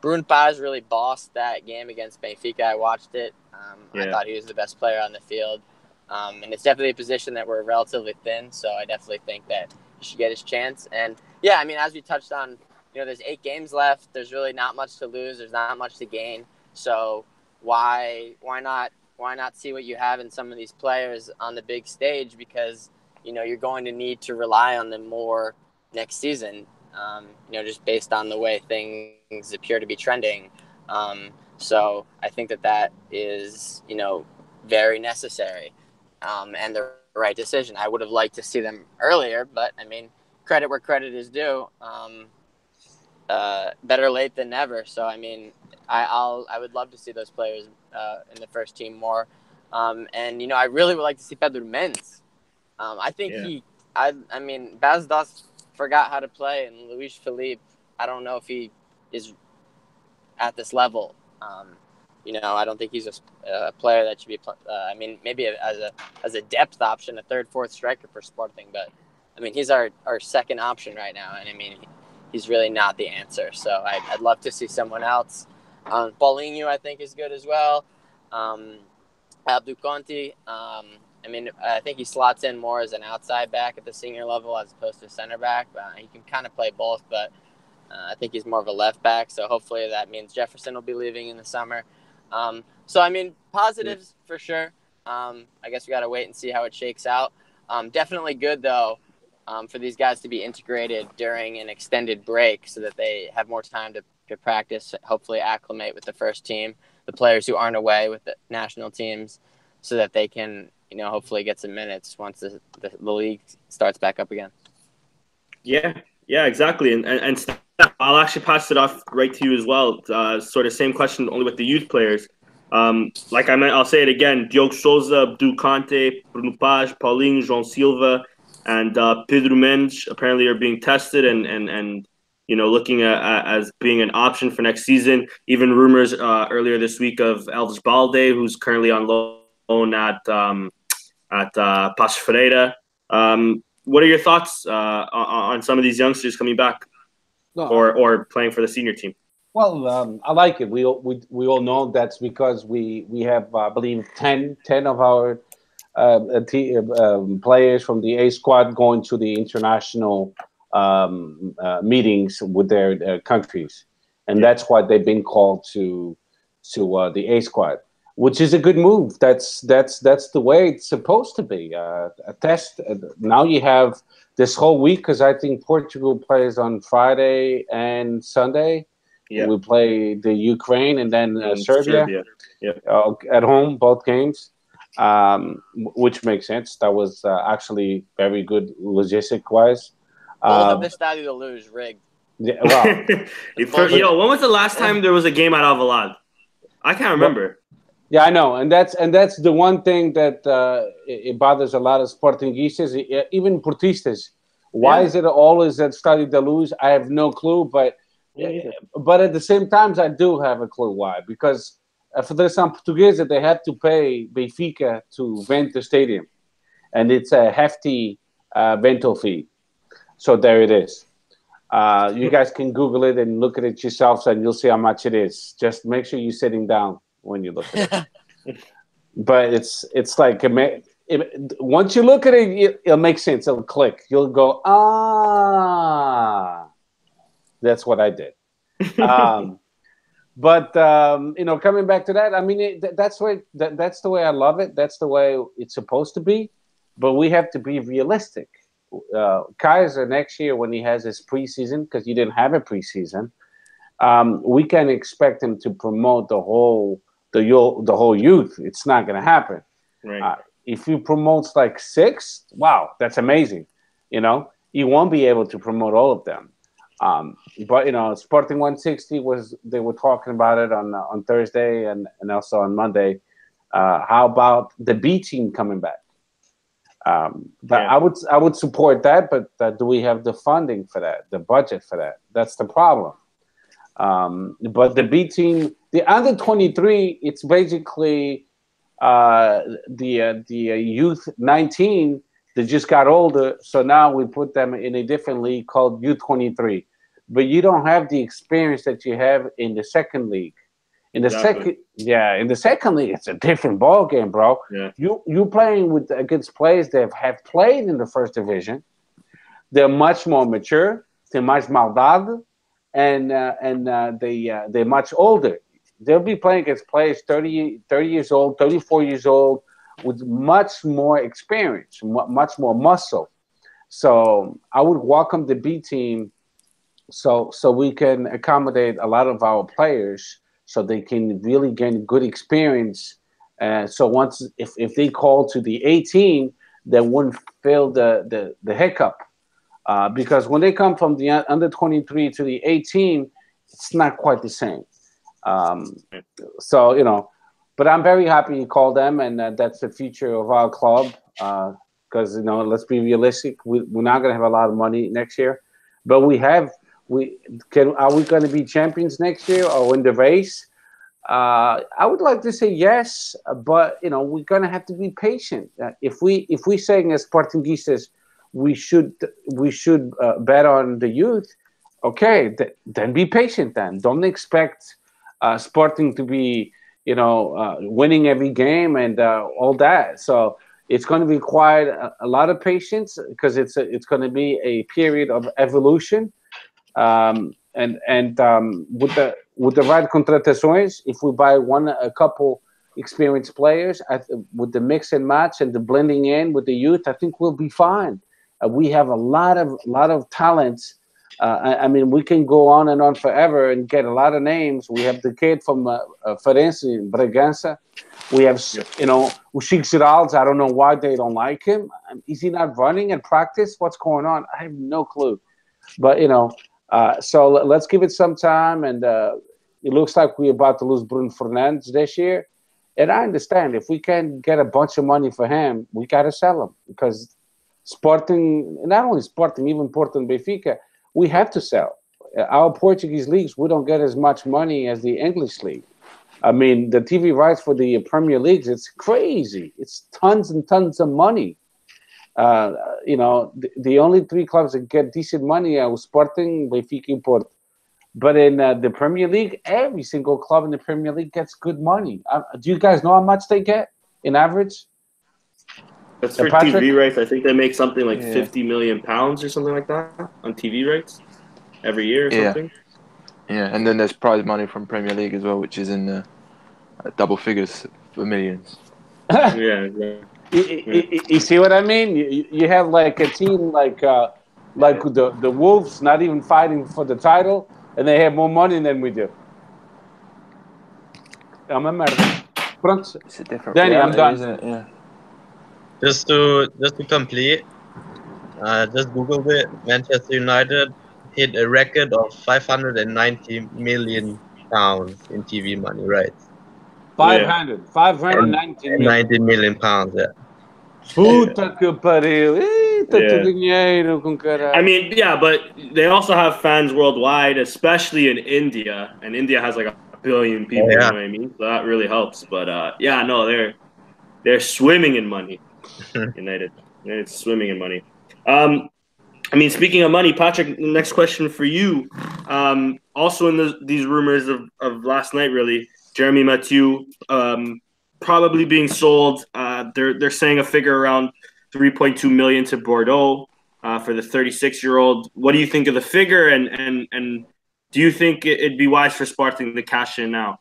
Bruno Paz really bossed that game against Benfica. I watched it. I thought he was the best player on the field. And it's definitely a position that we're relatively thin, so I definitely think that he should get his chance. And, I mean, as we touched on, there's 8 games left. There's really not much to lose. There's not much to gain. So why not see what you have in some of these players on the big stage, because you're going to need to rely on them more next season, just based on the way things appear to be trending. So I think that is very necessary and the right decision. I would have liked to see them earlier, but I mean, credit where credit is due. Better late than never. So I mean, I would love to see those players in the first team more. And I really would like to see Pedro Mendes. I think I mean, Baz Dost forgot how to play, and Luis Felipe, I don't know if he is at this level. I don't think he's a player that should be. I mean, maybe as a depth option, a 3rd, 4th striker for Sporting, but I mean, he's our second option right now, and I mean, he's really not the answer. So I'd love to see someone else. Paulinho, I think, is good as well. Abdul Conti, I mean, I think he slots in more as an outside back at the senior level as opposed to center back. He can kind of play both, but I think he's more of a left back. So hopefully that means Jefferson will be leaving in the summer. So, I mean, positives for sure. I guess we got to wait and see how it shakes out. Definitely good, though, for these guys to be integrated during an extended break so that they have more time to practice, hopefully acclimate with the first team, the players who aren't away with the national teams, so that they can, hopefully get some minutes once the league starts back up again. Yeah, exactly. And Steph, I'll actually pass it off right to you as well. Sort of same question, only with the youth players. Like I meant, I'll say it again. Diogo Souza, Abdul Conte, Bruno Page, Paulinho, João Silva, and Pedro Mendes apparently are being tested and looking at as being an option for next season. Even rumors earlier this week of Elvis Balde, who's currently on loan at Paços Ferreira. What are your thoughts on some of these youngsters coming back or playing for the senior team? Well, I like it. We all know that's because we have, I believe, 10 of our players from the A squad going to the international meetings with their countries, and that's why they've been called to the A squad, which is a good move. That's the way it's supposed to be. A test. Now you have this whole week because I think Portugal plays on Friday and Sunday. Yeah. We play the Ukraine and then Serbia. Yeah. At home, both games, which makes sense. That was actually very good logistic-wise. All of the Stadio de Luz rigged. Yeah, well, when was the last time there was a game at Alvalade? I can't remember. Yeah, I know, and that's the one thing that it bothers a lot of Sportingistas, even Portistas. Why is it always at Stadio de Luz? I have no clue, but at the same time, I do have a clue why. Because for the Portuguese, they have to pay Benfica to rent the stadium, and it's a hefty rental fee. So there it is. You guys can Google it and look at it yourselves, and you'll see how much it is. Just make sure you're sitting down when you look at it. But it's like once you look at it, it'll make sense. It'll click. You'll go, that's what I did. But coming back to that, I mean, that's the way I love it. That's the way it's supposed to be. But we have to be realistic. Kaiser next year, when he has his preseason, because he didn't have a preseason, we can expect him to promote the whole youth. It's not going to happen. Right. If he promotes like 6, wow, that's amazing. He won't be able to promote all of them. But Sporting160 they were talking about it on Thursday and also on Monday. How about the B team coming back? But I would support that, but do we have the funding for that, the budget for that? That's the problem. But the B team, the under 23, it's basically the youth 19 that just got older. So now we put them in a different league called U23. But you don't have the experience that you have in the second league. In the second league, it's a different ball game, bro. Yeah. You playing against players that have played in the first division. They're much more mature. They're much maldade, and they're much older. They'll be playing against players 30 years old, 34 years old, with much more experience, much more muscle. So I would welcome the B team, so we can accommodate a lot of our players, so they can really gain good experience. So once, if they call to the 18, they wouldn't feel the hiccup. Because when they come from the under 23 to the 18, it's not quite the same. But I'm very happy you called them, and that's the future of our club. Because let's be realistic, we're not going to have a lot of money next year, but are we going to be champions next year or in the race? I would like to say yes, but we're going to have to be patient. If we saying as Portuguese, we should bet on the youth. Okay, then be patient. Then don't expect Sporting to be winning every game and all that. So It's going to require a lot of patience because it's going to be a period of evolution. And with the right contratações, if we buy a couple experienced players with the mix and match and the blending in with the youth, I think we'll be fine. We have a lot of talents. I mean, we can go on and on forever and get a lot of names. We have the kid from Farense, Bragança. We have, o Chico Giraldes. I don't know why they don't like him. Is he not running in practice? What's going on? I have no clue. But, so let's give it some time. And it looks like we're about to lose Bruno Fernandes this year. And I understand if we can get a bunch of money for him, we got to sell him because Sporting, not only Sporting, even Porto and Benfica, we have to sell. Our Portuguese leagues, we don't get as much money as the English league. I mean, the TV rights for the Premier Leagues, it's crazy. It's tons and tons of money. The only three clubs that get decent money are Sporting, Benfica, and Porto. But in the Premier League, every single club in the Premier League gets good money. Do you guys know how much they get in average? That's for TV rights. I think they make something like £50 million or something like that on TV rights every year or something. Yeah, and then there's prize money from Premier League as well, which is in double figures for millions. You see what I mean? You have like a team like the Wolves, not even fighting for the title, and they have more money than we do. É uma merda. Pronto. It's a different Danny, I'm done. isn't it? Yeah. Just to complete, just Googled it. Manchester United hit a record of 590 million pounds in TV money, right? 590 million. 90 million pounds, yeah. Puta que pariu. Tanto dinheiro com caralho. I mean, yeah, but they also have fans worldwide, especially in India. And India has like 1 billion people, you know what I mean? So that really helps. But they're swimming in money. United's swimming in money. I mean, speaking of money, Patrick, next question for you. Also in these rumors of last night, really, Jeremy Mathieu probably being sold. They're saying a figure around 3.2 million to Bordeaux for the 36-year-old. What do you think of the figure, and do you think it'd be wise for Sporting to cash in now?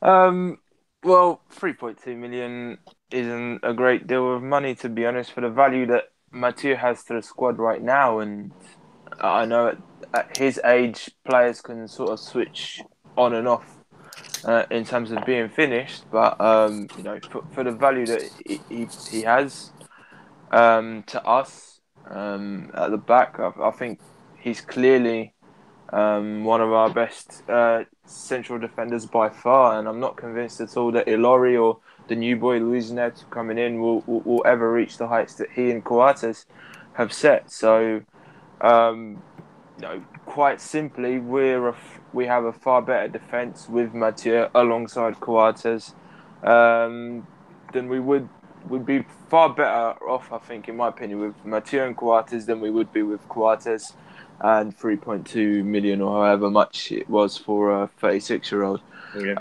Well, 3.2 million isn't a great deal of money, to be honest, for the value that Mathieu has to the squad right now. And I know at his age, players can sort of switch on and off in terms of being finished. But for the value that he has to us at the back, I think he's clearly one of our best central defenders by far, and I'm not convinced at all that Ilori or the new boy Luis Neto coming in will ever reach the heights that he and Coates have set. So, quite simply, we have a far better defence with Mathieu alongside Coates than we would be far better off, I think, in my opinion, with Mathieu and Coates than we would be with Coates and 3.2 million or however much it was for a 36-year-old. Okay.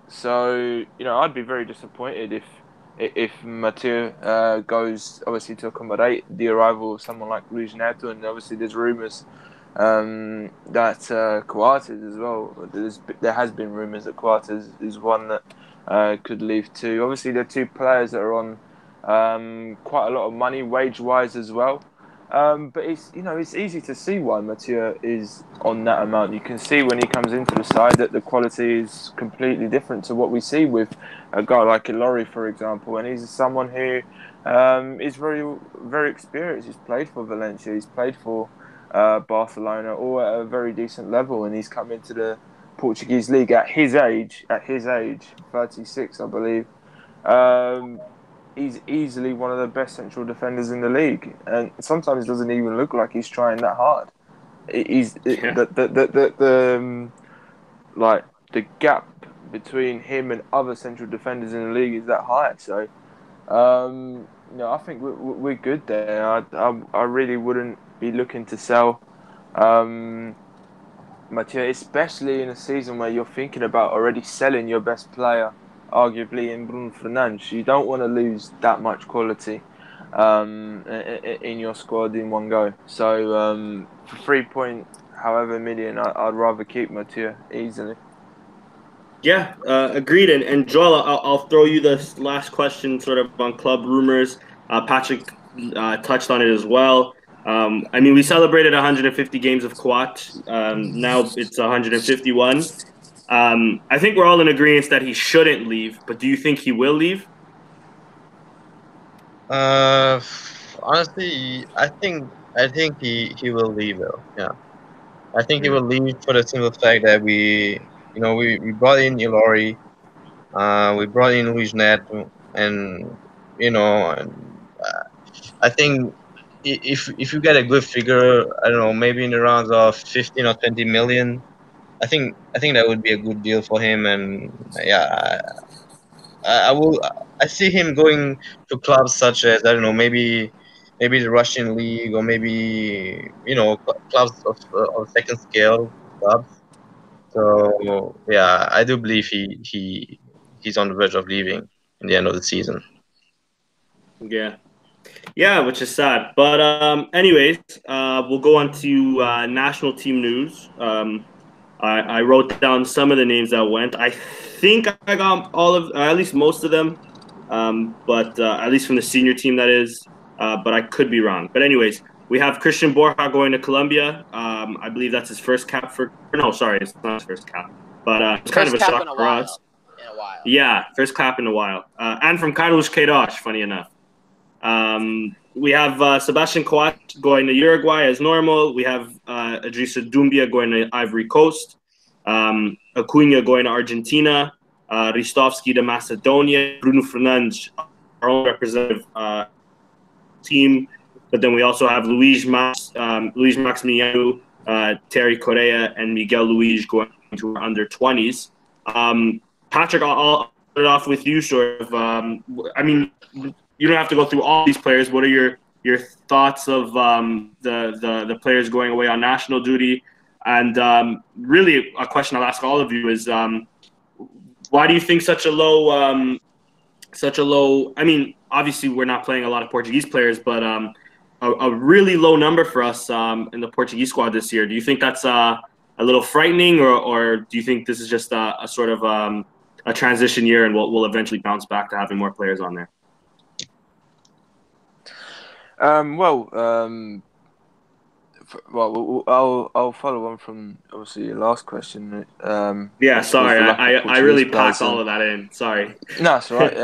So, I'd be very disappointed if Mathieu goes, obviously, to accommodate the arrival of someone like Luis Neto, and obviously there's rumours that Coates as well. There has been rumours that Coates is one that could leave too. Obviously, they're two players that are on quite a lot of money, wage-wise as well. But it's easy to see why Mathieu is on that amount. You can see when he comes into the side that the quality is completely different to what we see with a guy like Ilori, for example. And he's someone who is very, very experienced. He's played for Valencia. He's played for Barcelona, all at a very decent level. And he's come into the Portuguese league at his age, 36, I believe. He's easily one of the best central defenders in the league, and sometimes it doesn't even look like he's trying that hard. The gap between him and other central defenders in the league is that high. So, I think we're good there. I really wouldn't be looking to sell Mathieu, especially in a season where you're thinking about already selling your best player arguably in Bruno Fernandes. You don't want to lose that much quality in your squad in one go. So for 3 however million, I'd rather keep Mathieu easily. Yeah, agreed. And Joel, I'll throw you this last question sort of on club rumors. Patrick touched on it as well. I mean, we celebrated 150 games of Quat. Now it's 151. I think we're all in agreement that he shouldn't leave, but do you think he will leave? Uh, Honestly, I think he will leave though. Yeah, I think he Yeah. will leave for the simple fact that we brought in Ilori, we brought in Luis Neto, and I think if you get a good figure, I don't know, maybe in the rounds of 15 or 20 million, I think that would be a good deal for him. And yeah, I will. I see him going to clubs such as, I don't know, maybe the Russian league, or maybe clubs of second scale clubs. So yeah, I do believe he's on the verge of leaving in the end of the season. Yeah. Yeah, which is sad. But anyways, we'll go on to national team news. I wrote down some of the names that went. I think I got all of, at least most of them, but at least from the senior team, that is. But I could be wrong. But anyways, we have Christian Borja going to Colombia. I believe that's his first cap for. No, sorry, it's not his first cap. But it's kind of First a cap shock in a for while. us. In a while. Yeah, first cap in a while. And from Carlos Queiroz, funny enough. We have Sebastian Coat going to Uruguay as normal. We have Idrissa Doumbia going to Ivory Coast. Acuna going to Argentina. Ristovski to Macedonia. Bruno Fernandes, our own representative team. But then we also have Luis Maximiano, Terry Correa, and Miguel Luis going to our under-20s. Patrick, I'll start it off with you, sort of. I mean, you don't have to go through all these players. What are your thoughts of the players going away on national duty? And really, a question I'll ask all of you is, why do you think such a low? I mean, obviously, we're not playing a lot of Portuguese players, but a really low number for us in the Portuguese squad this year. Do you think that's a little frightening, or do you think this is just a sort of a transition year, and we'll eventually bounce back to having more players on there? I'll follow on from obviously your last question. Yeah, which was sorry, the lack of I Portuguese really players, packed all of that in. Sorry. No, that's all right.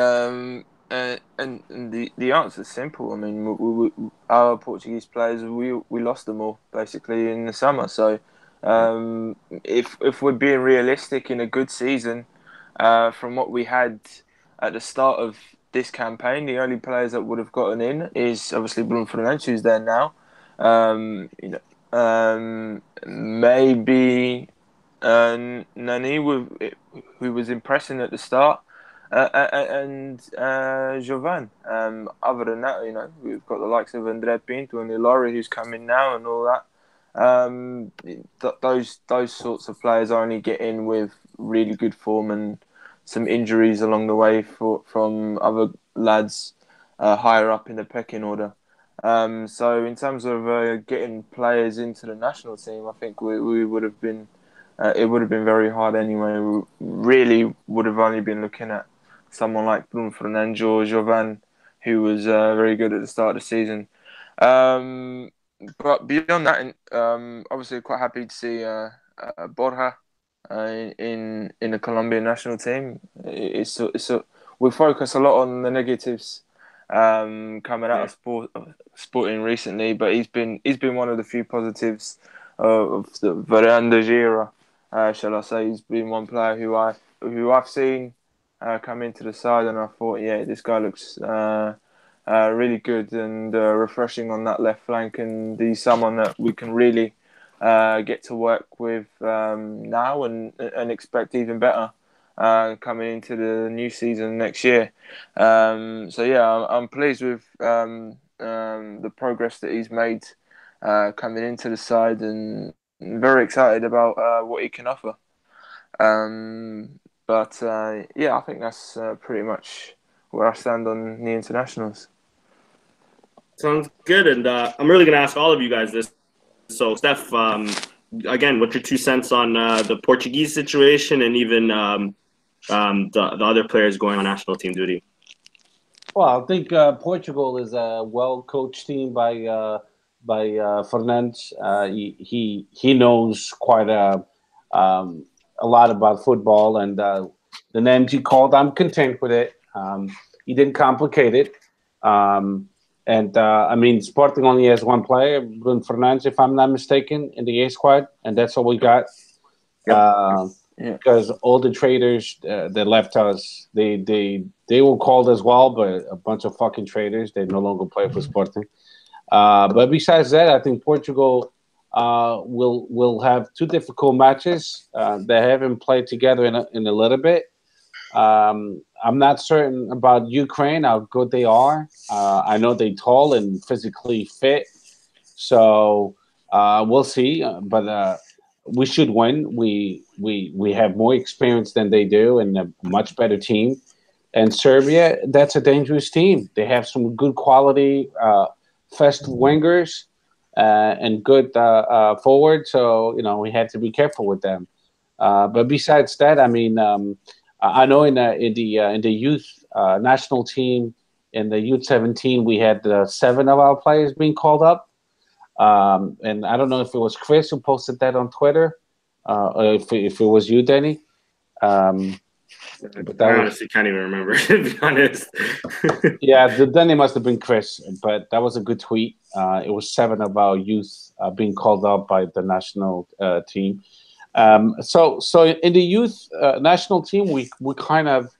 And the answer is simple. I mean, our Portuguese players, we lost them all basically in the summer. So, if we're being realistic, in a good season, from what we had at the start of this campaign, the only players that would have gotten in is obviously Bruno Fernandes, who's there now. Maybe Nani, who was impressing at the start. And Jovan. Other than that, we've got the likes of André Pinto and Ilori, who's coming now, and all that. Those sorts of players only get in with really good form and some injuries along the way from other lads higher up in the pecking order. So in terms of getting players into the national team, I think we would have been. It would have been very hard anyway. We really would have only been looking at someone like Bruno Fernandes or Jovan, who was very good at the start of the season. But beyond that, obviously quite happy to see Borja in the Colombian national team. We focus a lot on the negatives coming out of Sporting recently, but he's been one of the few positives of the Veranda era. Shall I say? He's been one player who I've seen come into the side, and I thought, yeah, this guy looks really good and refreshing on that left flank, and he's someone that we can really get to work with now and expect even better coming into the new season next year. So yeah, I'm pleased with the progress that he's made coming into the side, and very excited about what he can offer. But yeah, I think that's pretty much where I stand on the internationals. Sounds good. And I'm really going to ask all of you guys this. So, Steph, again, what's your 2 cents on the Portuguese situation and even the other players going on national team duty? Well, I think Portugal is a well-coached team by Fernandes. He knows quite a lot about football, and the names he called, I'm content with it. He didn't complicate it. I mean, Sporting only has one player, Bruno Fernandes, if I'm not mistaken, in the A squad, and that's all we got. Because all the traders that left us, they were called as well, but a bunch of fucking traders. They no longer play for Sporting. But besides that, I think Portugal will have 2 difficult matches. They haven't played together in a little bit. I'm not certain about Ukraine, how good they are. I know they're tall and physically fit, so we'll see. But we should win. We have more experience than they do, and a much better team. And Serbia, that's a dangerous team. They have some good quality, fast wingers, and good forward. So we had to be careful with them. But besides that, I mean, I know in the youth national team, in the youth 17, we had 7 of our players being called up. And I don't know if it was Chris who posted that on Twitter, or if it was you, Danny. But I honestly can't even remember, to be honest. Yeah, then it must have been Chris, but that was a good tweet. It was 7 of our youth being called up by the national team. So in the youth national team, we kind of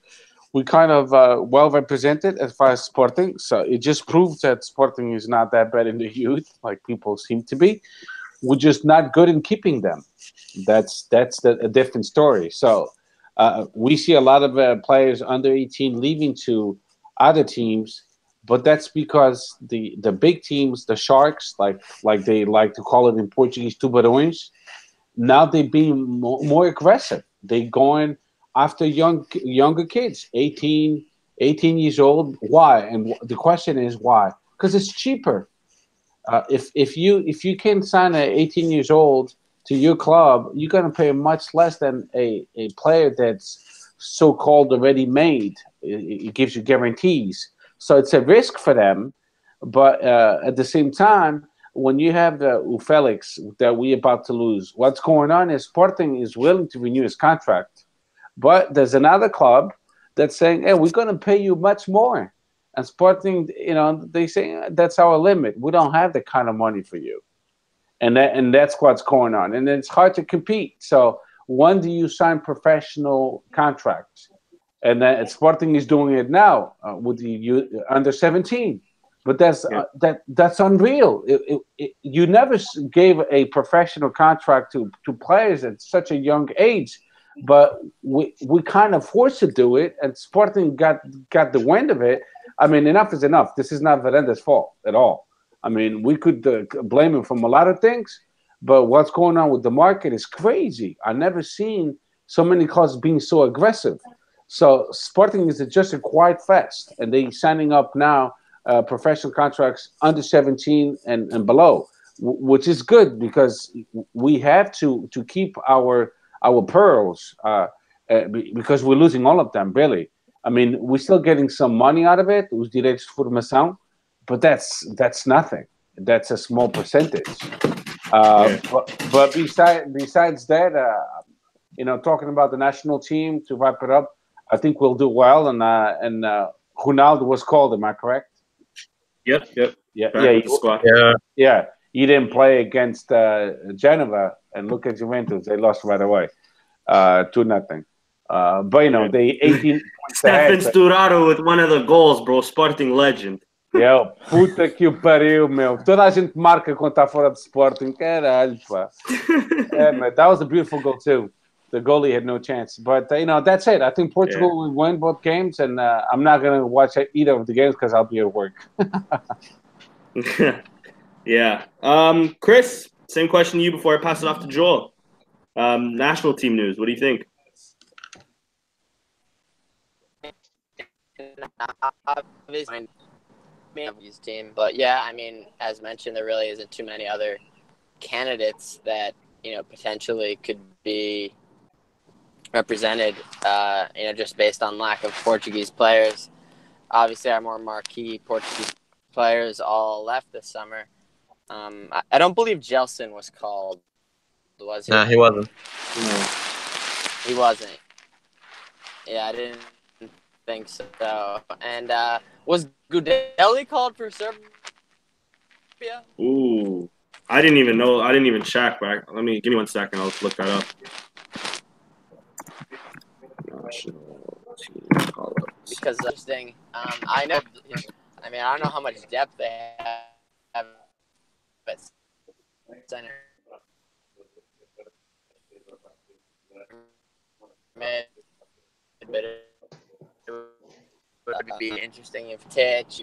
well represented as far as Sporting. So it just proves that Sporting is not that bad in the youth, like people seem to be. We're just not good in keeping them. That's a different story. So we see a lot of players under 18 leaving to other teams, but that's because the big teams, the Sharks, like they like to call it in Portuguese, tubarões, now they're being more aggressive. They're going after younger kids, 18 years old. Why? And the question is why? Because it's cheaper. If you can sign an 18 years old to your club, you're going to pay much less than a player that's so-called already made. It gives you guarantees. So it's a risk for them. But at the same time, when you have the Felix that we're about to lose, what's going on is Sporting is willing to renew his contract. But there's another club that's saying, hey, we're going to pay you much more. And Sporting, they say that's our limit. We don't have the kind of money for you. And that's what's going on. And it's hard to compete. So when do you sign professional contracts? And then Sporting is doing it now with the under 17. But that's unreal. You never gave a professional contract to players at such a young age. But we kind of forced to do it, and Sporting got the wind of it. I mean, enough is enough. This is not Varanda's fault at all. I mean, we could blame him from a lot of things, but what's going on with the market is crazy. I've never seen so many clubs being so aggressive. So Sporting is just a quiet fest, and they're signing up now professional contracts under 17 and below, which is good because we have to keep our pearls because we're losing all of them, really. I mean, we're still getting some money out of it, os direitos de formação, but that's nothing. That's a small percentage. But besides that, talking about the national team, to wrap it up, I think we'll do well. And Ronaldo was called, am I correct? Yep. Yeah. He didn't play against Genova, and look at Juventus; they lost right away, 2-0. But they 18 points Stefan Sturaro with one of the goals, bro. Sporting legend. Puta que o pariu, meu. Toda a gente marca quando tá fora de Sporting. Caralho, pá. Man, that was a beautiful goal too. The goalie had no chance. But, that's it. I think Portugal will win both games, and I'm not going to watch either of the games because I'll be at work. Yeah. Chris, same question to you before I pass it off to Joel. National team news. What do you think? obviously his team, but yeah, I mean, as mentioned, there really isn't too many other candidates that potentially could be represented. Just based on lack of Portuguese players. Obviously, our more marquee Portuguese players all left this summer. I don't believe Gelson was called. Was he? No, he wasn't. No. He wasn't. Yeah, I didn't think so. And was Gudeli called for Serbia? Ooh, I didn't even know. I didn't even check. But give me 1 second. I'll look that up. National team call-ups. Because interesting. I know. I mean, I don't know how much depth they have at center. But it would be interesting if Titch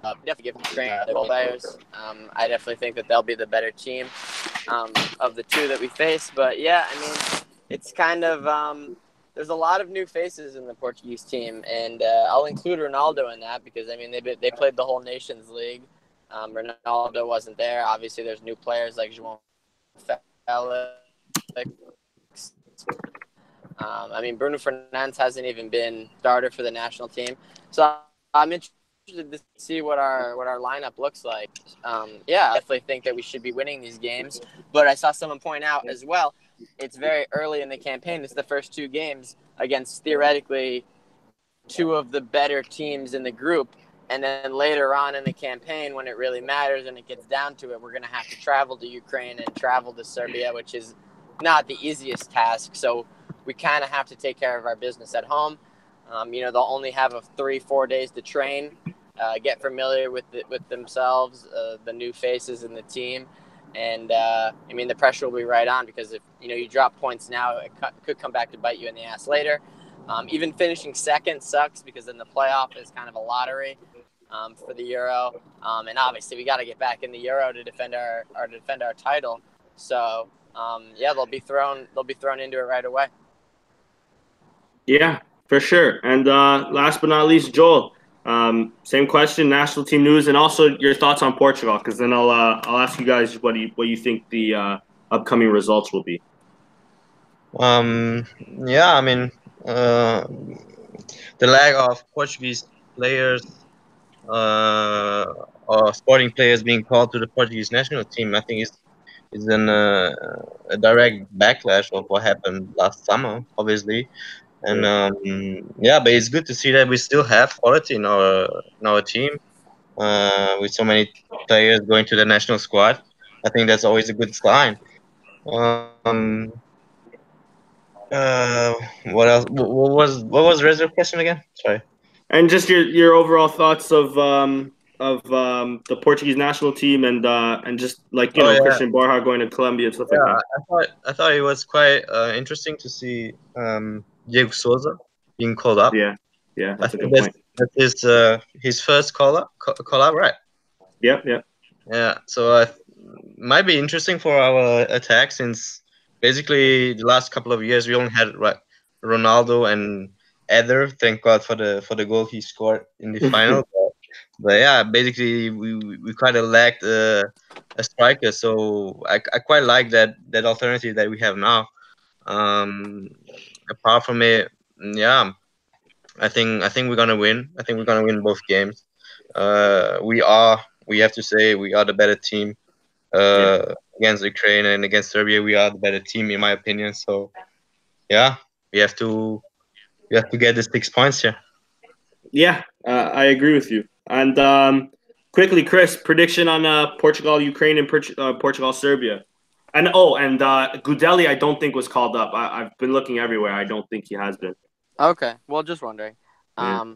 definitely give Ukraine the players. I definitely think that they'll be the better team of the two that we face. But yeah, I mean, it's kind of there's a lot of new faces in the Portuguese team, and I'll include Ronaldo in that because I mean they played the whole Nations League. Ronaldo wasn't there. Obviously, there's new players like João Felix. I mean, Bruno Fernandes hasn't even been starter for the national team, so I'm interested to see what our lineup looks like. Yeah, I definitely think that we should be winning these games, but I saw someone point out as well, it's very early in the campaign. It's the first two games against theoretically two of the better teams in the group, and then later on in the campaign when it really matters and it gets down to it, we're going to have to travel to Ukraine and travel to Serbia, which is not the easiest task. So we kind of have to take care of our business at home. They'll only have 3-4 days to train, get familiar with themselves, the new faces in the team. And, I mean, the pressure will be right on because if, you drop points now, it could come back to bite you in the ass later. Even finishing second sucks because then the playoff is kind of a lottery for the Euro. And obviously we got to get back in the Euro to defend our title. So, yeah, they'll be thrown into it right away. Yeah, for sure. And last but not least, Joel. Same question, national team news, and also your thoughts on Portugal, because then I'll ask you guys what you think the upcoming results will be. Yeah, I mean, the lack of Portuguese players or sporting players being called to the Portuguese national team, I think is a direct backlash of what happened last summer, obviously. And yeah, but it's good to see that we still have quality in our team, with so many players going to the national squad. I think that's always a good sign. What else? What was the rest of the question again? Sorry. And just your overall thoughts of the Portuguese national team and just like Yeah. Christian Borja going to Colombia and stuff like that. I thought it was quite interesting to see Diego Souza being called up. Yeah, that's a good point. That's his first call up, right? Yep. Yeah, so it might be interesting for our attack since basically the last couple of years we only had Ronaldo and Eder. Thank God for the goal he scored in the final. But yeah, basically we kind of lacked a striker, so I quite like that alternative that we have now. Apart from it, yeah, I think we're gonna win. I think we're gonna win both games. We have to say we are the better team. Against Ukraine and against Serbia, we are the better team in my opinion. So yeah, we have to get the 6 points here. Yeah, I agree with you. And quickly, Chris, prediction on Portugal, Ukraine, and Portugal, Serbia. And Gudeli, I don't think was called up. I've been looking everywhere. I don't think he has been. Okay, well, just wondering. Yeah.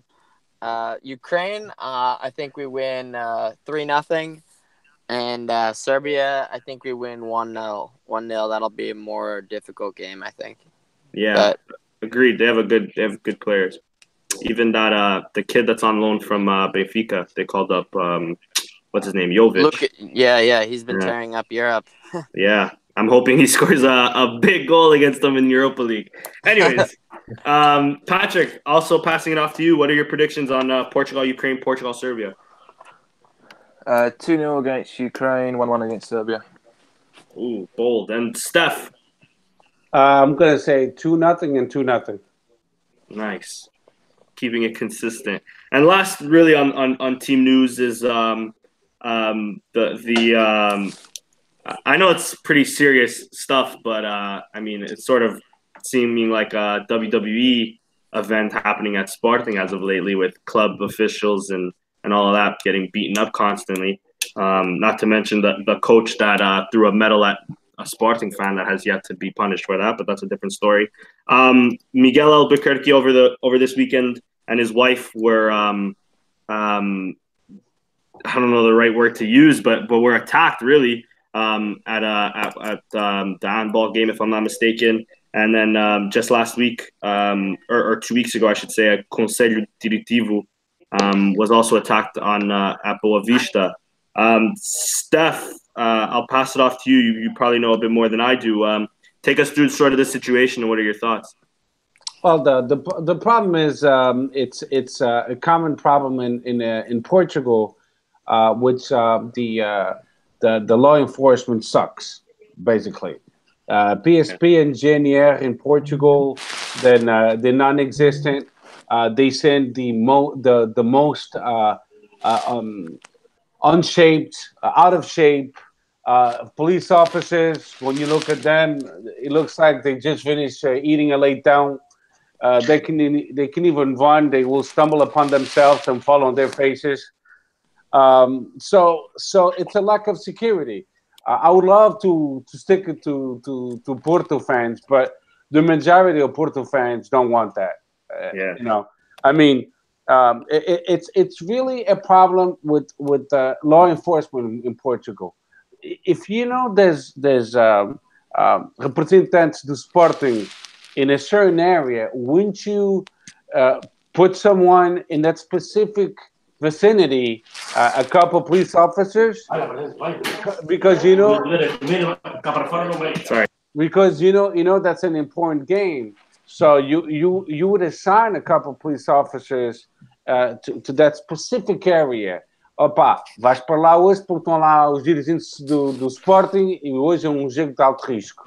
Ukraine, I think we win 3-0, and Serbia, I think we win 1-0. 1-0. That'll be a more difficult game, I think. Yeah, agreed. They have good players. Even that the kid that's on loan from Benfica, they called up what's his name, Jovic. Yeah, he's been tearing up Europe. Yeah, I'm hoping he scores a big goal against them in Europa League. Anyways, Patrick, also passing it off to you. What are your predictions on Portugal, Ukraine, Portugal, Serbia? 2-0 against Ukraine, 1-1 against Serbia. Ooh, bold. And Steph? I'm going to say 2-0 and 2-0. Nice. Keeping it consistent. And last, really, on team news is I know it's pretty serious stuff, but I mean, it's sort of seeming like a WWE event happening at Sporting as of lately, with club officials and all of that getting beaten up constantly. Not to mention the coach that threw a medal at a Sporting fan that has yet to be punished for that, but that's a different story. Miguel Albuquerque over this weekend and his wife were I don't know the right word to use, but were attacked really at the handball game, if I'm not mistaken. And then just last week, or 2 weeks ago, I should say, a Conselho Diretivo was also attacked at Boa Vista. Steph, I'll pass it off to you. You probably know a bit more than I do. Take us through sort of the situation, and what are your thoughts? Well, the problem is it's a common problem in Portugal, which the law enforcement sucks, basically. PSP and GNR in Portugal, then they're non-existent. They send the most unshaped, out of shape police officers. When you look at them, it looks like they just finished eating a late down. They can even run. They will stumble upon themselves and fall on their faces. So it's a lack of security. I would love to stick it to Porto fans, but the majority of Porto fans don't want that. Yeah. You know, I mean, it's really a problem with law enforcement in Portugal. If you know there's representatives do Sporting in a certain area, wouldn't you put someone in that specific vicinity, a couple police officers, because you know, Sorry. because you know that's an important game. So you would assign a couple police officers to that specific area. Opa, vais para lá hoje porque estão lá os dirigentes do Sporting e hoje é jogo de alto risco.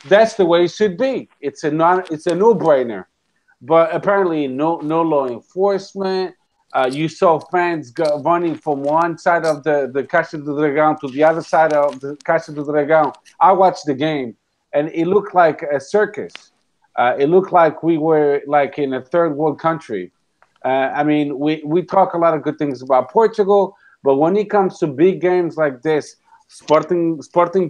That's the way it should be. It's a no-brainer. But apparently no law enforcement. You saw fans running from one side of the Caixa do Dragão to the other side of the Caixa do Dragão. I watched the game, and it looked like a circus. It looked like we were like in a third world country. I mean, we talk a lot of good things about Portugal, but when it comes to big games like this, Sporting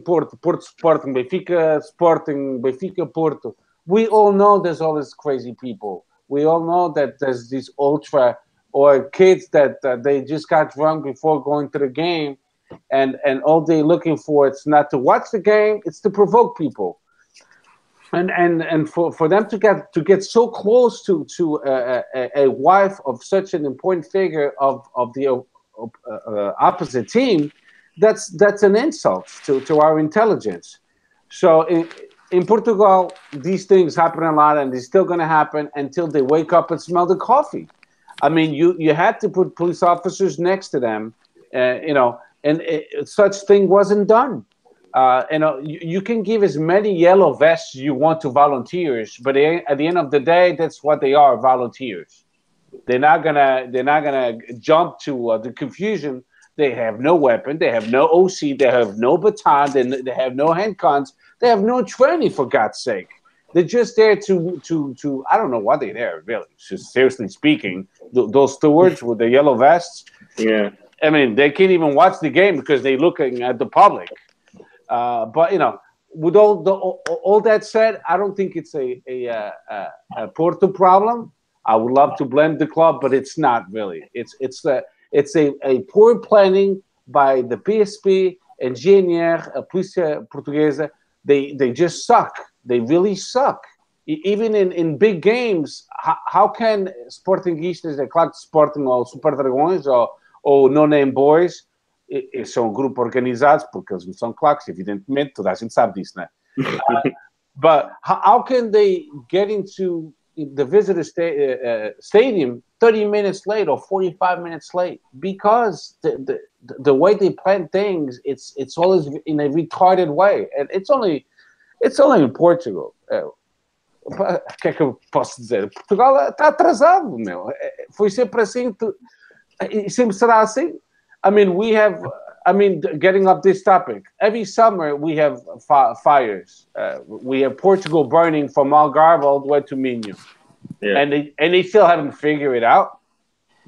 Porto, Porto Sporting, Benfica Sporting, Benfica Porto, we all know there's all these crazy people. We all know that there's these ultra or kids that they just got drunk before going to the game, and all they're looking for it's not to watch the game, it's to provoke people. And for them to get so close to a wife of such an important figure of the opposite team, that's an insult to our intelligence. So in Portugal, these things happen a lot, and they're still going to happen until they wake up and smell the coffee. I mean, you had to put police officers next to them, and such thing wasn't done. You can give as many yellow vests you want to volunteers, but at the end of the day, that's what they are, volunteers. They're not gonna jump to the confusion. They have no weapon, they have no OC, they have no baton, they have no handguns, they have no training, for God's sake. They're just there to I don't know why they're there, really. Just seriously speaking, those stewards with the yellow vests. Yeah. I mean, they can't even watch the game because they're looking at the public. But with all that said, I don't think it's a Porto problem. I would love to blame the club, but it's not really. It's a poor planning by the PSP and GNR, Polícia Portuguesa. They just suck. They really suck. Even in big games, how can Sportingistas, é claro que Sporting ou Super Dragões ou No Name Boys, são grupos organizados, porque eles não são claques, evidentemente, toda a gente sabe disso, né? But how can they get into the visitor stadium 30 minutes late or 45 minutes late because the way they plan things, it's always in a retarded way, and it's only in Portugal. O que é que eu posso dizer? Portugal está atrasado, meu. Foi sempre assim, e sempre será assim. I mean, getting up this topic, every summer we have fires. We have Portugal burning from Algarve all the way to Minho. Yeah. And they still haven't figured it out.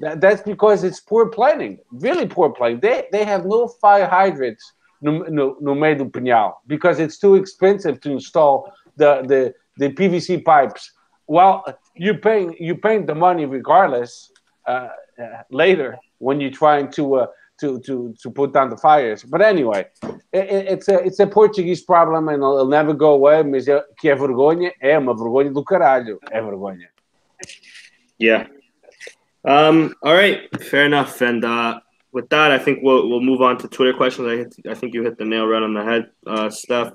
That's because it's poor planning, really poor planning. They have no fire hydrants no meio do Pinhal because it's too expensive to install the PVC pipes. Well, you paying the money regardless later when you're trying to put down the fires. But anyway, it's a Portuguese problem and it'll never go away. Mas que é vergonha, é uma vergonha do caralho. É vergonha. Yeah. All right. Fair enough. And with that, I think we'll move on to Twitter questions. I think you hit the nail right on the head, Steph.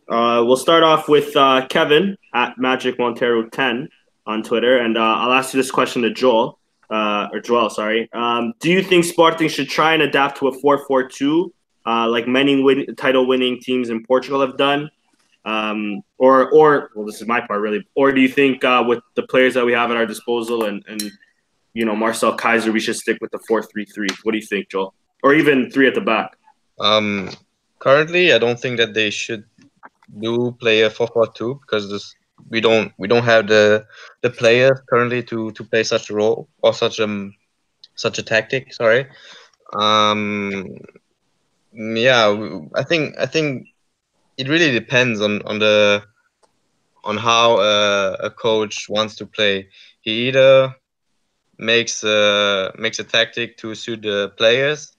We'll start off with Kevin at Magic Montero 10 on Twitter, and I'll ask you this question to Joel. Sorry. Do you think Sporting should try and adapt to a 4-4-2 like many title-winning teams in Portugal have done? Or this is my part really. Or do you think with the players that we have at our disposal and Marcel Kaiser, we should stick with the 4-3-3? What do you think, Joel? Or even 3 at the back? Currently, I don't think that they should play a 4-4-2 because we don't have the players currently to play such a role or such a tactic. Sorry. Yeah, I think it really depends on how a coach wants to play. He either makes a tactic to suit the players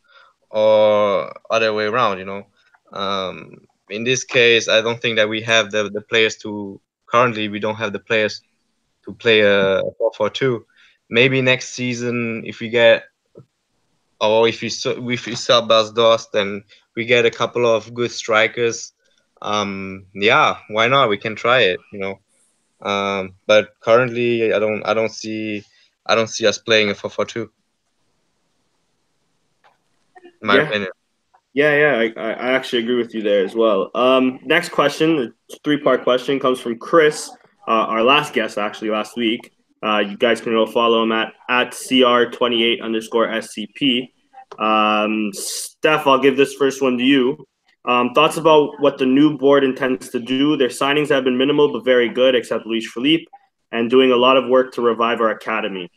or other way around. In this case, I don't think that we have the players to. Currently, we don't have the players to play a 4-4-2. Maybe next season, if we get, or if we sell Bas Dost, then we get a couple of good strikers. Yeah, why not? We can try it, But currently, I don't see us playing a 4-4-2. In my opinion. Yeah, I actually agree with you there as well. Next question, a 3-part question, comes from Chris, our last guest actually last week. You guys can go follow him at CR28_SCP. Steph, I'll give this first one to you. Thoughts about what the new board intends to do? Their signings have been minimal but very good, except Luis Felipe, and doing a lot of work to revive our academy.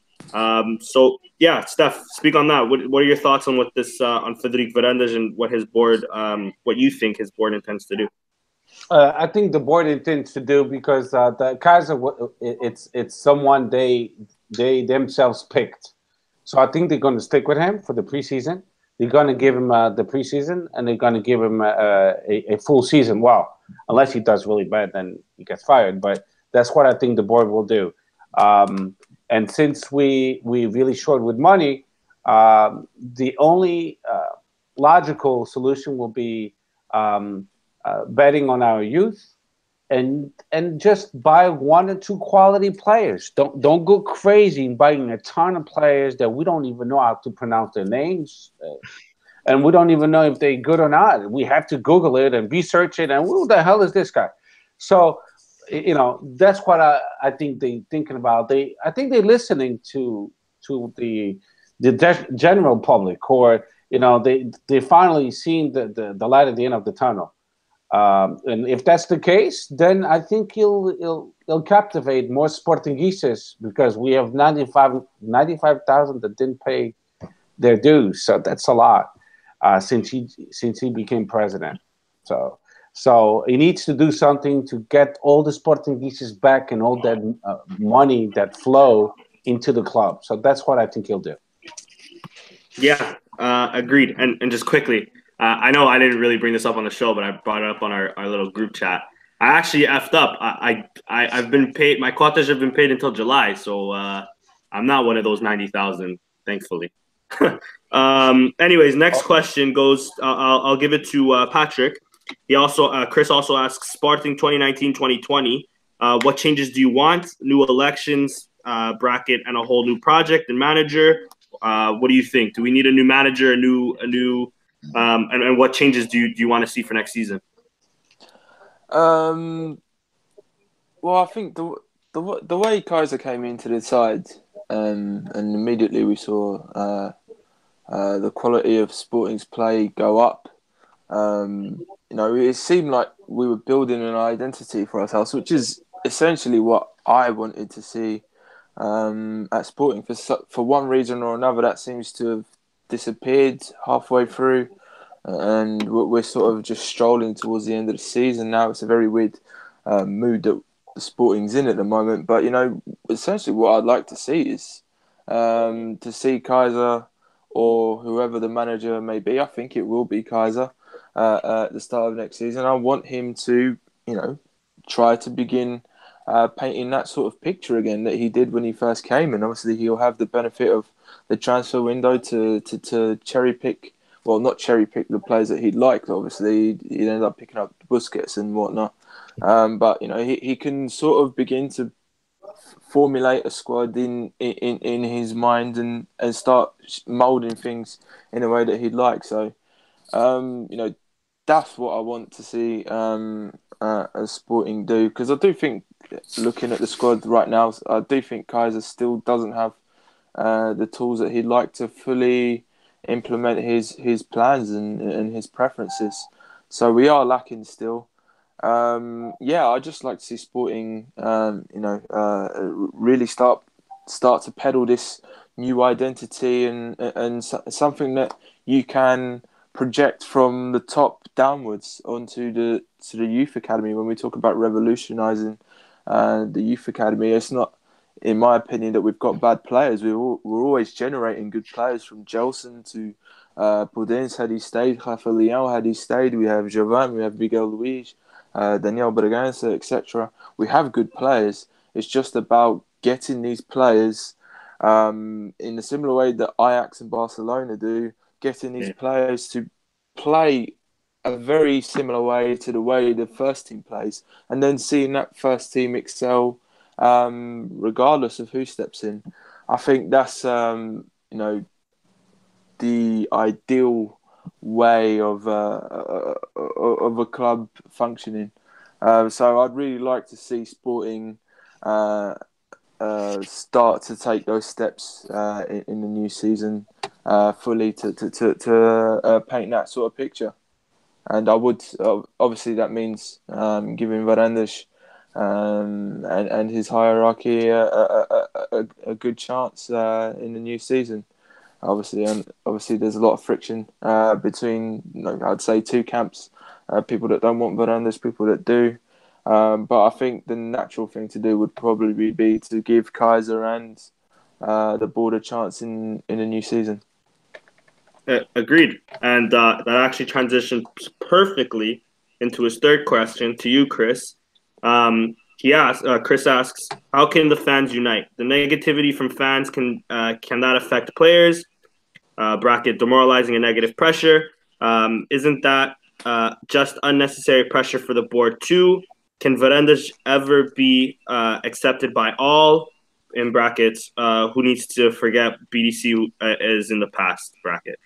So yeah, Steph, speak on that. What are your thoughts on what this on Frederic Varandas and what his board, what you think his board intends to do? I think the board intends to do because the Kaiser, it's someone they themselves picked. So I think they're going to stick with him for the preseason. They're going to give him the preseason, and they're going to give him a full season. Well, unless he does really bad, then he gets fired. But that's what I think the board will do. And since we're really short with money, the only logical solution will be betting on our youth and just buy 1 or 2 quality players. Don't go crazy in buying a ton of players that we don't even know how to pronounce their names, and we don't even know if they're good or not. We have to Google it and research it, and who the hell is this guy? So, that's what I think they're thinking about. I think they're listening to the general public, or they finally seen the light at the end of the tunnel. And if that's the case, then I think he'll captivate more Sportinguises because we have 95,000 that didn't pay their dues. So that's a lot since he became president. So he needs to do something to get all the Sportinguises back and all that money that flow into the club. So that's what I think he'll do. Yeah, agreed. And just quickly, I know I didn't really bring this up on the show, but I brought it up on our little group chat. I actually effed up. I've been paid. My quotas have been paid until July, so I'm not one of those 90,000, thankfully. Anyways, next question goes. I'll give it to Patrick. He also Chris also asks Sporting 2019-2020. What changes do you want? New elections, bracket, and a whole new project and manager. What do you think? Do we need a new manager, and what changes do you want to see for next season? Well, I think the way Kaiser came into the side, and immediately we saw the quality of Sporting's play go up. It seemed like we were building an identity for ourselves, which is essentially what I wanted to see at Sporting. For one reason or another, that seems to have disappeared halfway through, and we're sort of just strolling towards the end of the season now. It's a very weird mood that the Sporting's in at the moment. But essentially, what I'd like to see is to see Kaiser or whoever the manager may be. I think it will be Kaiser at the start of next season. I want him to, try to begin painting that sort of picture again that he did when he first came. And obviously he'll have the benefit of the transfer window to cherry pick. Well, not cherry pick the players that he'd like. Obviously, he'd end up picking up Busquets and whatnot. But he can sort of begin to formulate a squad in his mind and start moulding things in a way that he'd like. So, that's what I want to see as Sporting do, because I do think, looking at the squad right now, I do think Kaiser still doesn't have the tools that he'd like to fully implement his plans and his preferences. So we are lacking still. I'd just like to see Sporting, really start to peddle this new identity and something that you can project from the top downwards onto the youth academy. When we talk about revolutionising the youth academy, it's not, in my opinion, that we've got bad players. We're always generating good players, from Gelson to Pudenz had he stayed, Rafael had he stayed. We have Jovan, we have Miguel Luis, Daniel Bragança, etc. We have good players. It's just about getting these players in a similar way that Ajax and Barcelona do, getting these players to play a very similar way to the way the first team plays, and then seeing that first team excel regardless of who steps in. I think that's the ideal way of a club functioning. So I'd really like to see Sporting start to take those steps in the new season fully to paint that sort of picture. And I would obviously that means giving Varandas and his hierarchy a good chance in the new season. Obviously, there's a lot of friction between, I'd say, two camps: people that don't want Varandas, people that do. But I think the natural thing to do would probably be to give Kaiser and the board a chance in the new season. Agreed. And that actually transitions perfectly into his third question to you, Chris. Chris asks, how can the fans unite? The negativity from fans can that affect players? Bracket demoralizing and negative pressure. Isn't that just unnecessary pressure for the board too? Can Varandas ever be accepted by all? In brackets, who needs to forget BDC is in the past bracket.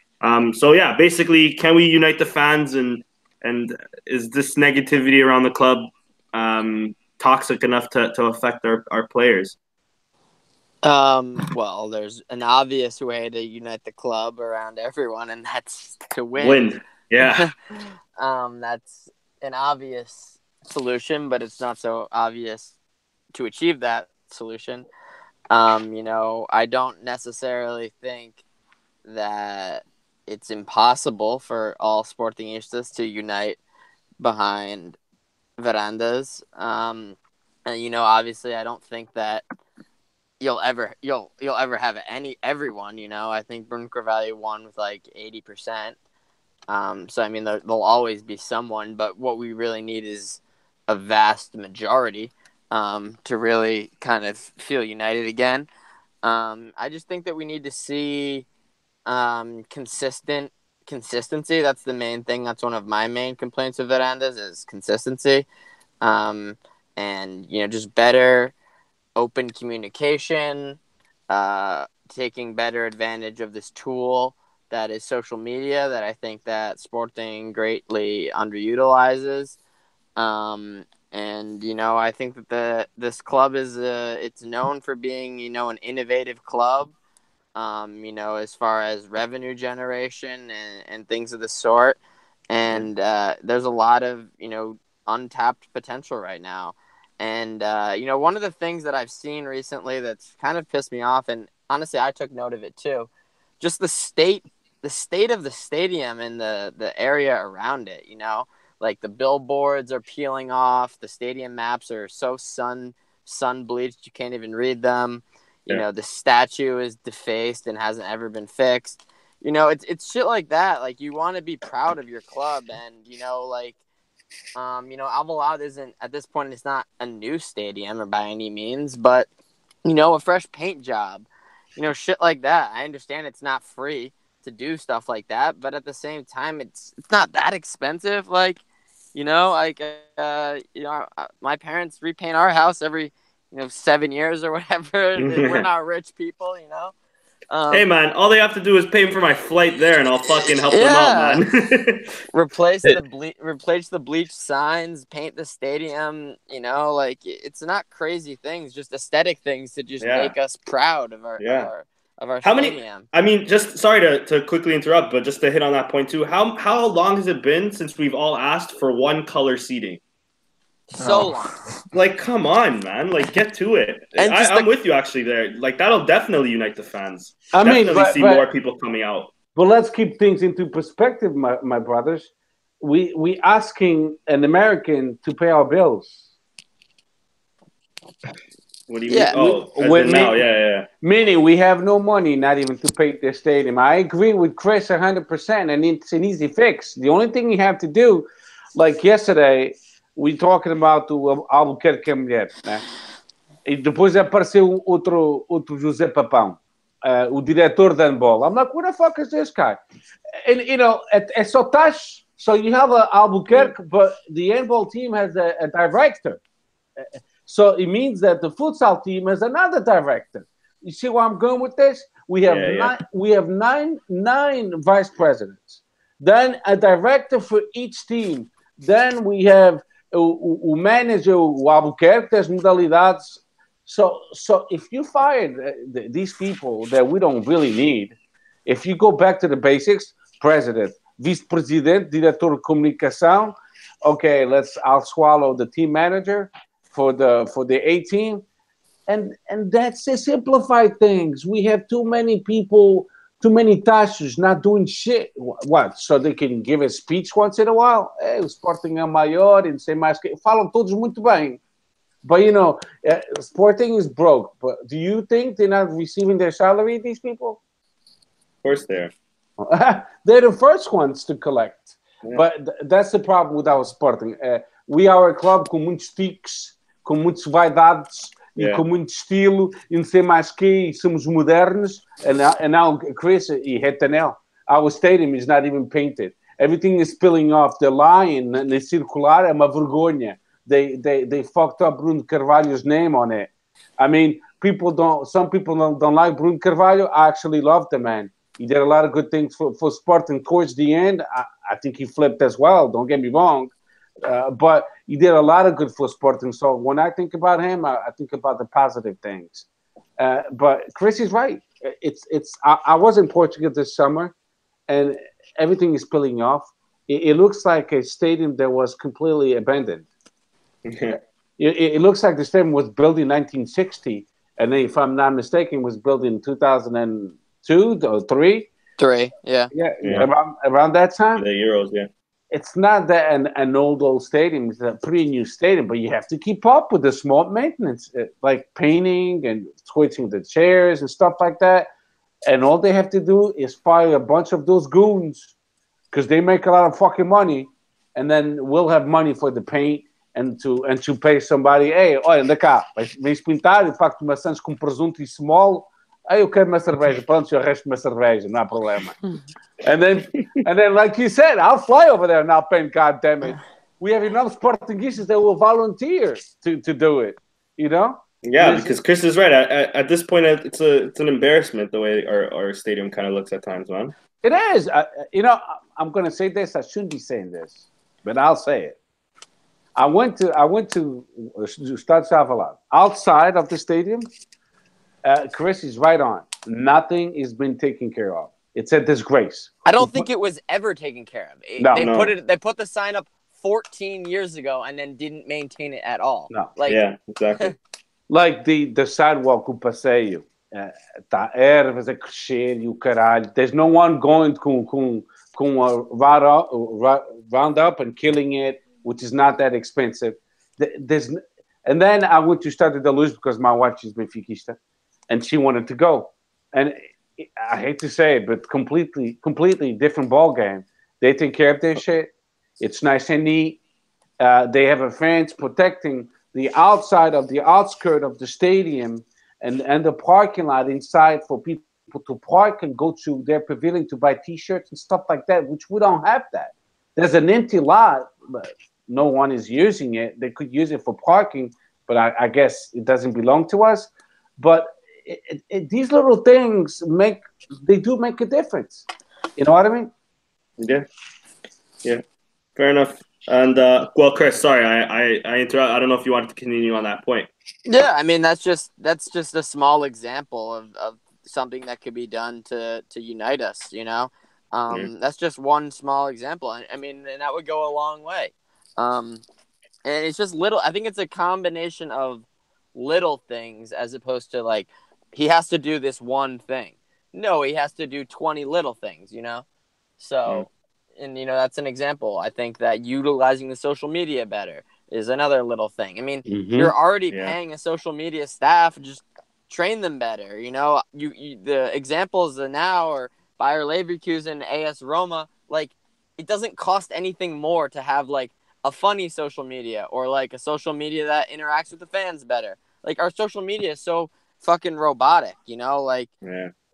Basically, can we unite the fans, and is this negativity around the club toxic enough to affect our players? Well, there's an obvious way to unite the club around everyone, and that's to win. Yeah. That's an obvious solution, but it's not so obvious to achieve that solution. I don't necessarily think that it's impossible for all Sportingistas to unite behind Varandas. Obviously, I don't think that you'll ever have everyone. I think Bruno Carvalho won with like 80%. So I mean, there'll always be someone, but what we really need is a vast majority to really kind of feel united again. I just think that we need to see consistency. That's the main thing. That's one of my main complaints of Varandas is consistency. and just better open communication, taking better advantage of this tool that is social media that I think that Sporting greatly underutilizes. And I think that this club is it's known for being an innovative club, as far as revenue generation and things of the sort. And there's a lot of untapped potential right now. And one of the things that I've seen recently that's kind of pissed me off, and honestly I took note of it too, just the state of the stadium and the area around it. Like the billboards are peeling off, the stadium maps are so sun bleached you can't even read them. The statue is defaced and hasn't ever been fixed. It's shit like that. Like, you want to be proud of your club, and Alvalade isn't, at this point, it's not a new stadium or by any means, but a fresh paint job, shit like that. I understand it's not free to do stuff like that, but at the same time, it's not that expensive. Like, my parents repaint our house every 7 years or whatever. We're not rich people. Hey man, all they have to do is pay for my flight there, and I'll fucking help them out, man. replace the bleached signs, paint the stadium. It's not crazy things, just aesthetic things to just make us proud of our stadium. I mean, just sorry to quickly interrupt, but just to hit on that point too. How long has it been since we've all asked for one color seating? So long. Like, come on, man. Like, get to it. And I'm with you actually there. Like, that'll definitely unite the fans. Definitely see more people coming out. But let's keep things into perspective, my brothers. We asking an American to pay our bills. What do you mean? Oh, Meaning we have no money, not even to paint their stadium. I agree with Chris 100%, and it's an easy fix. The only thing you have to do, like yesterday, we talking about o Albuquerque mulher, né? E depois apareceu outro José Papão, o diretor da handball. I'm like, what the fuck is this guy? And it's so touch. So you have a Albuquerque, but the handball team has a director. So it means that the futsal team has another director. You see where I'm going with this? We have nine vice presidents, then a director for each team. Then we have o manager, o Albuquerque, das modalidades. So if you fired these people that we don't really need, if you go back to the basics, president, vice-president, diretor de comunicação, okay, I'll swallow the team manager for the A team, and that's to simplify things. We have too many people, too many taxas not doing shit. What? So they can give a speech once in a while? Hey, o Sporting é maior, and sei mais que. Falam todos muito bem. But, Sporting is broke. But do you think they're not receiving their salary, these people? Of course they are. They're the first ones to collect. Yeah. But that's the problem with our Sporting. We are a club com muitos tiques, com muitas vaidades, e com muito estilo, e não sei mais que, e somos modernos. And now Chris, he hit the nail. Our stadium is not even painted. Everything is spilling off. The line, the circular, é uma vergonha. They fucked up Bruno Carvalho's name on it. I mean, some people don't like Bruno Carvalho. I actually love the man. He did a lot of good things for Sporting. Towards the end, I think he flipped as well. Don't get me wrong. But he did a lot of good for Sporting. So when I think about him, I think about the positive things. But Chris is right. I was in Portugal this summer, and everything is peeling off. It looks like a stadium that was completely abandoned. It looks like the stadium was built in 1960, and if I'm not mistaken, was built in 2002 or 3. Yeah. Around that time. The Euros, yeah. It's not that an old stadium. It's a pretty new stadium, but you have to keep up with the small maintenance, like painting and switching the chairs and stuff like that. And all they have to do is fire a bunch of those goons because they make a lot of fucking money, and then we'll have money for the paint and to pay somebody. Hey, olha, anda cá, vens pintar, de facto, maçãs com presunto e small. Aí eu quero uma cerveja. Pronto, eu resto uma cerveja, não há problema. And then, like you said, I'll fly over there and I'll paint, God damn it. we have enough Portuguese that will volunteer to do it. You know? Yeah, because Chris is right. At this point, it's an embarrassment the way our stadium kind of looks at times, man. It is. You know, I'm going to say this. I shouldn't be saying this, but I'll say it. I went to Stade Saint-Valin. Outside of the stadium, Chris is right on. Nothing has been taken care of. It's a disgrace. I don't think it was ever taken care of. They put the sign up 14 years ago and then didn't maintain it at all. No. Yeah, exactly. Like the sidewalk, o passeio. Tá ervas a crescer e o caralho. There's no one going com a roundup and killing it, which is not that expensive. And then I went to Stade da Luz because my wife is Benfiquista, and she wanted to go. And I hate to say it, but completely different ball game. They take care of their shit. It's nice and neat. They have a fence protecting the outside of the outskirt of the stadium and the parking lot inside for people to park and go to their pavilion to buy T-shirts and stuff like that, which we don't have that. There's an empty lot, but no one is using it. They could use it for parking, but I guess it doesn't belong to us. But these little things do make a difference. You know what I mean? Yeah. Fair enough. And well, Chris, sorry, I interrupt. I don't know if you wanted to continue on that point. Yeah, I mean that's just a small example of something that could be done to unite us. You know, that's just one small example. I mean, and that would go a long way. And it's just little. I think it's a combination of little things as opposed to like he has to do this one thing. No, he has to do 20 little things. You know, so. And, you know, that's an example. I think that utilizing the social media better is another little thing. I mean, you're already paying a social media staff. Just train them better. You know, you the examples now are Bayer Leverkusen, AS Roma. Like, it doesn't cost anything more to have, like, a funny social media or, like, a social media that interacts with the fans better. Like, our social media is so fucking robotic, you know? Like,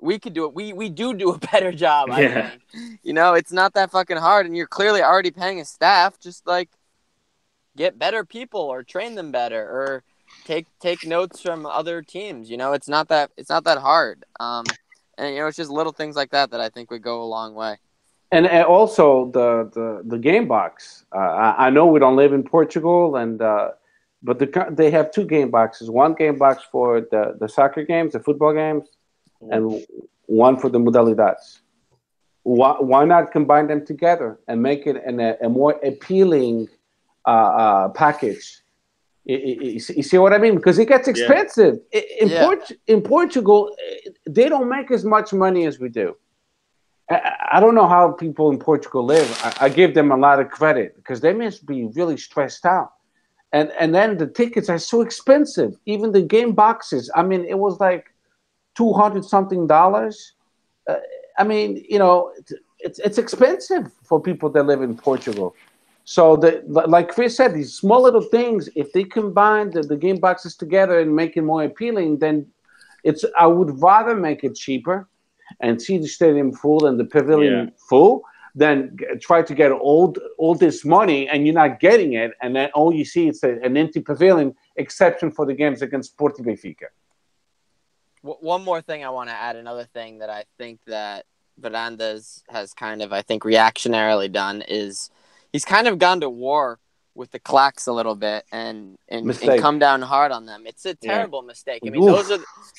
we could do it. We do a better job, I think. You know, it's not that fucking hard, and you're clearly already paying a staff. Just, like, get better people or train them better or take notes from other teams. You know, it's not that hard. And, you know, it's just little things like that I think would go a long way. And also the game box. I know we don't live in Portugal, but they have two game boxes. One game box for the soccer games, the football games, and one for the modalidades. Why not combine them together and make it a more appealing package? You see what I mean? Because it gets expensive. In Portugal, they don't make as much money as we do. I don't know how people in Portugal live. I give them a lot of credit because they must be really stressed out. And then the tickets are so expensive. Even the game boxes. I mean, it was like $200-something. I mean, you know, it's expensive for people that live in Portugal. So, like Chris said, these small little things, if they combine the game boxes together and make it more appealing, then I would rather make it cheaper and see the stadium full and the pavilion full than try to get all this money and you're not getting it, and then all you see is an empty pavilion, exception for the games against Porto Benfica. One more thing I want to add, another thing that I think that Varandas has kind of, I think, reactionarily done is he's kind of gone to war with the claques a little bit and come down hard on them. It's a terrible mistake. I mean,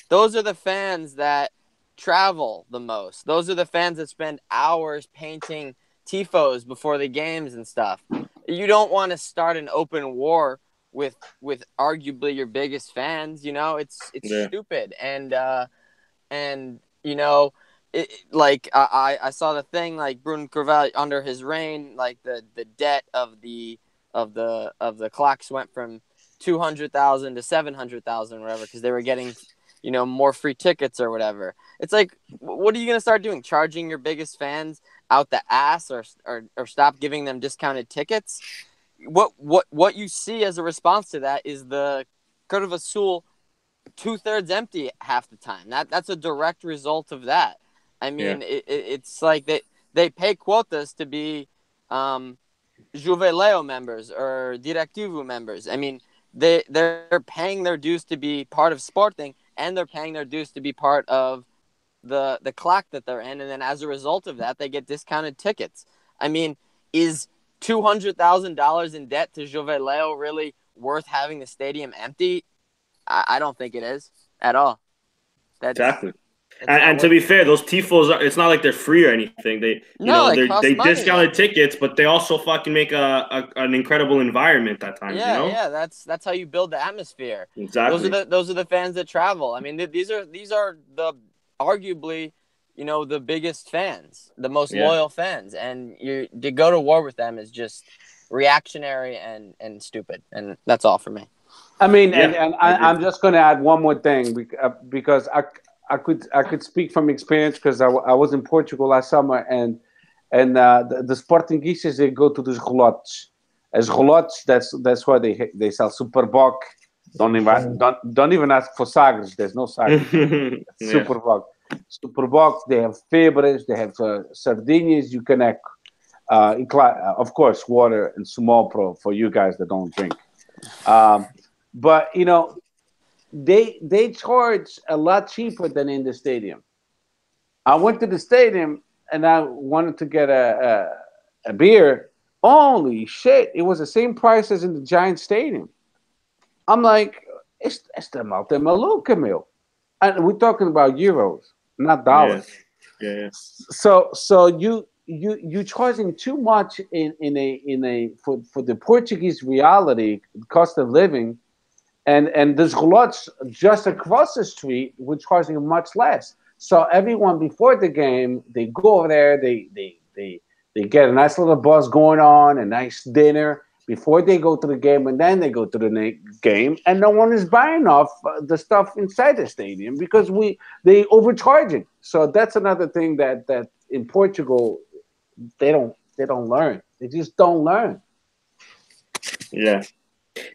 those are the fans that travel the most. Those are the fans that spend hours painting tifos before the games and stuff. You don't want to start an open war with arguably your biggest fans. You know, it's stupid. And you know, I saw the thing, like Bruno Carvalho under his reign, like the debt of the clocks went from 200,000 to 700,000 or whatever, because they were getting, you know, more free tickets or whatever. It's like, what are you going to start doing? Charging your biggest fans out the ass or stop giving them discounted tickets? What you see as a response to that is the Curva Sul 2/3 empty half the time. That's a direct result of that. I mean, it's like they pay quotas to be Juveleo members or Directivo members. I mean, they're paying their dues to be part of Sporting, and they're paying their dues to be part of the claque that they're in, and then as a result of that, they get discounted tickets. I mean, is $200,000 in debt to Juveleo really worth having the stadium empty? I don't think it is at all. Exactly. And to be fair, those tifos, it's not like they're free or anything. They they discounted tickets, but they also fucking make an incredible environment at times. Yeah, you know? yeah, that's how you build the atmosphere. Exactly. Those are the fans that travel. I mean, these are the arguably, the biggest fans, the most loyal fans, and to go to war with them is just reactionary and stupid, and that's all for me. I mean, and I'm just going to add one more thing because I could speak from experience because I was in Portugal last summer and the Sportinguises, they go to these relotes. As relotes, that's where they sell Superboc. Don't even ask for Sagres. There's no Sagres. Superboc. Superboc. They have febres. They have sardines. You can have, of course, water and Small Pro for you guys that don't drink. But they charge a lot cheaper than in the stadium. I went to the stadium and I wanted to get a beer. Holy shit! It was the same price as in the Giant Stadium. I'm like, it's the Maluca meal, and we're talking about euros, not dollars. Yeah. So you charging too much for the Portuguese reality, cost of living. And there's lots just across the street, we're charging much less. So everyone before the game, they go over there, they get a nice little buzz going on, a nice dinner before they go to the game, and then they go to the game, and no one is buying off the stuff inside the stadium because they overcharging. So that's another thing that in Portugal they don't learn. They just don't learn.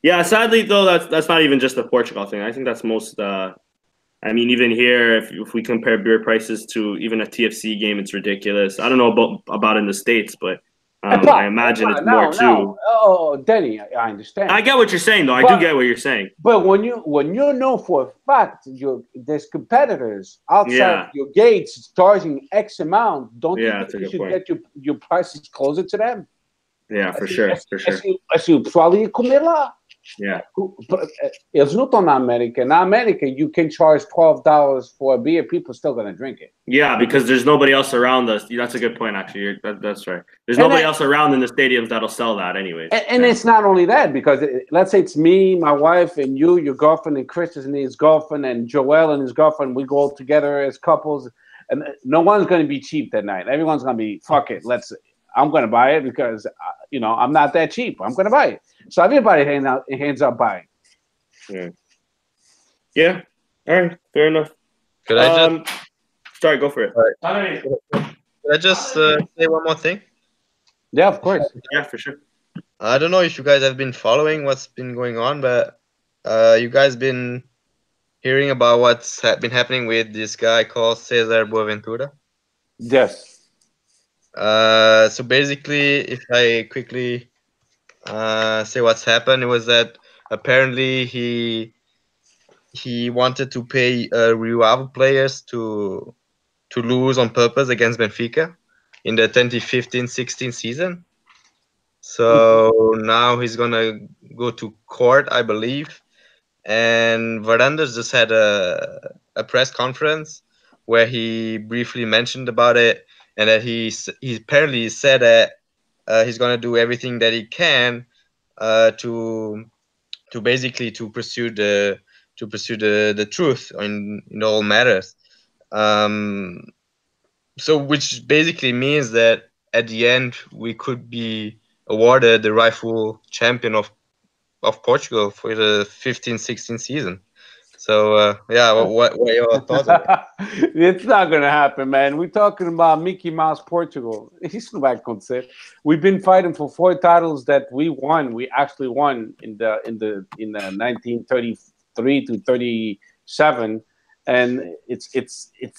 Yeah, sadly though, that's not even just a Portugal thing. I think that's most. I mean, even here, if we compare beer prices to even a TFC game, it's ridiculous. I don't know about in the States, but I imagine it's more too. Oh, Denny, I understand. I get what you're saying, though. I do get what you're saying. But when you know for a fact there's competitors outside your gates charging X amount, don't you think you should get your prices closer to them? Yeah, for sure. Assim, o pessoal ia comer lá. Yeah. Eles não estão na América. Na América, you can charge $12 for a beer. People are still going to drink it. Yeah, because there's nobody else around us. That's a good point, actually. That's right. There's nobody else around in the stadiums that'll sell that anyways. And it's not only that, because let's say it's me, my wife, and you, your girlfriend, and Chris and his girlfriend, and Joel and his girlfriend. We go together as couples. And no one's going to be cheap that night. Everyone's going to be, fuck it, I'm going to buy it because, I'm not that cheap. I'm going to buy it. So everybody hands up buying. Yeah. All right. Fair enough. Could I just... Sorry, go for it. Right. Could I just say one more thing? Yeah, of course. Yeah, for sure. I don't know if you guys have been following what's been going on, but you guys been hearing about what's been happening with this guy called Cesar Boaventura? Yes. So basically, if I quickly say what's happened, it was that apparently he wanted to pay Rio Ave players to lose on purpose against Benfica in the 2015-16 season. So now he's gonna go to court, I believe. And Varandas just had a press conference where he briefly mentioned about it. And that he apparently said that he's gonna do everything that he can to basically to pursue the truth in all matters. So which basically means that at the end we could be awarded the rightful champion of Portugal for the 15-16 season. So, what are your thoughts on it? It's not going to happen, man. We're talking about Mickey Mouse Portugal. Isso não vai acontecer. We've been fighting for 4 titles that we won. We actually won in the 1933 to 37, and it's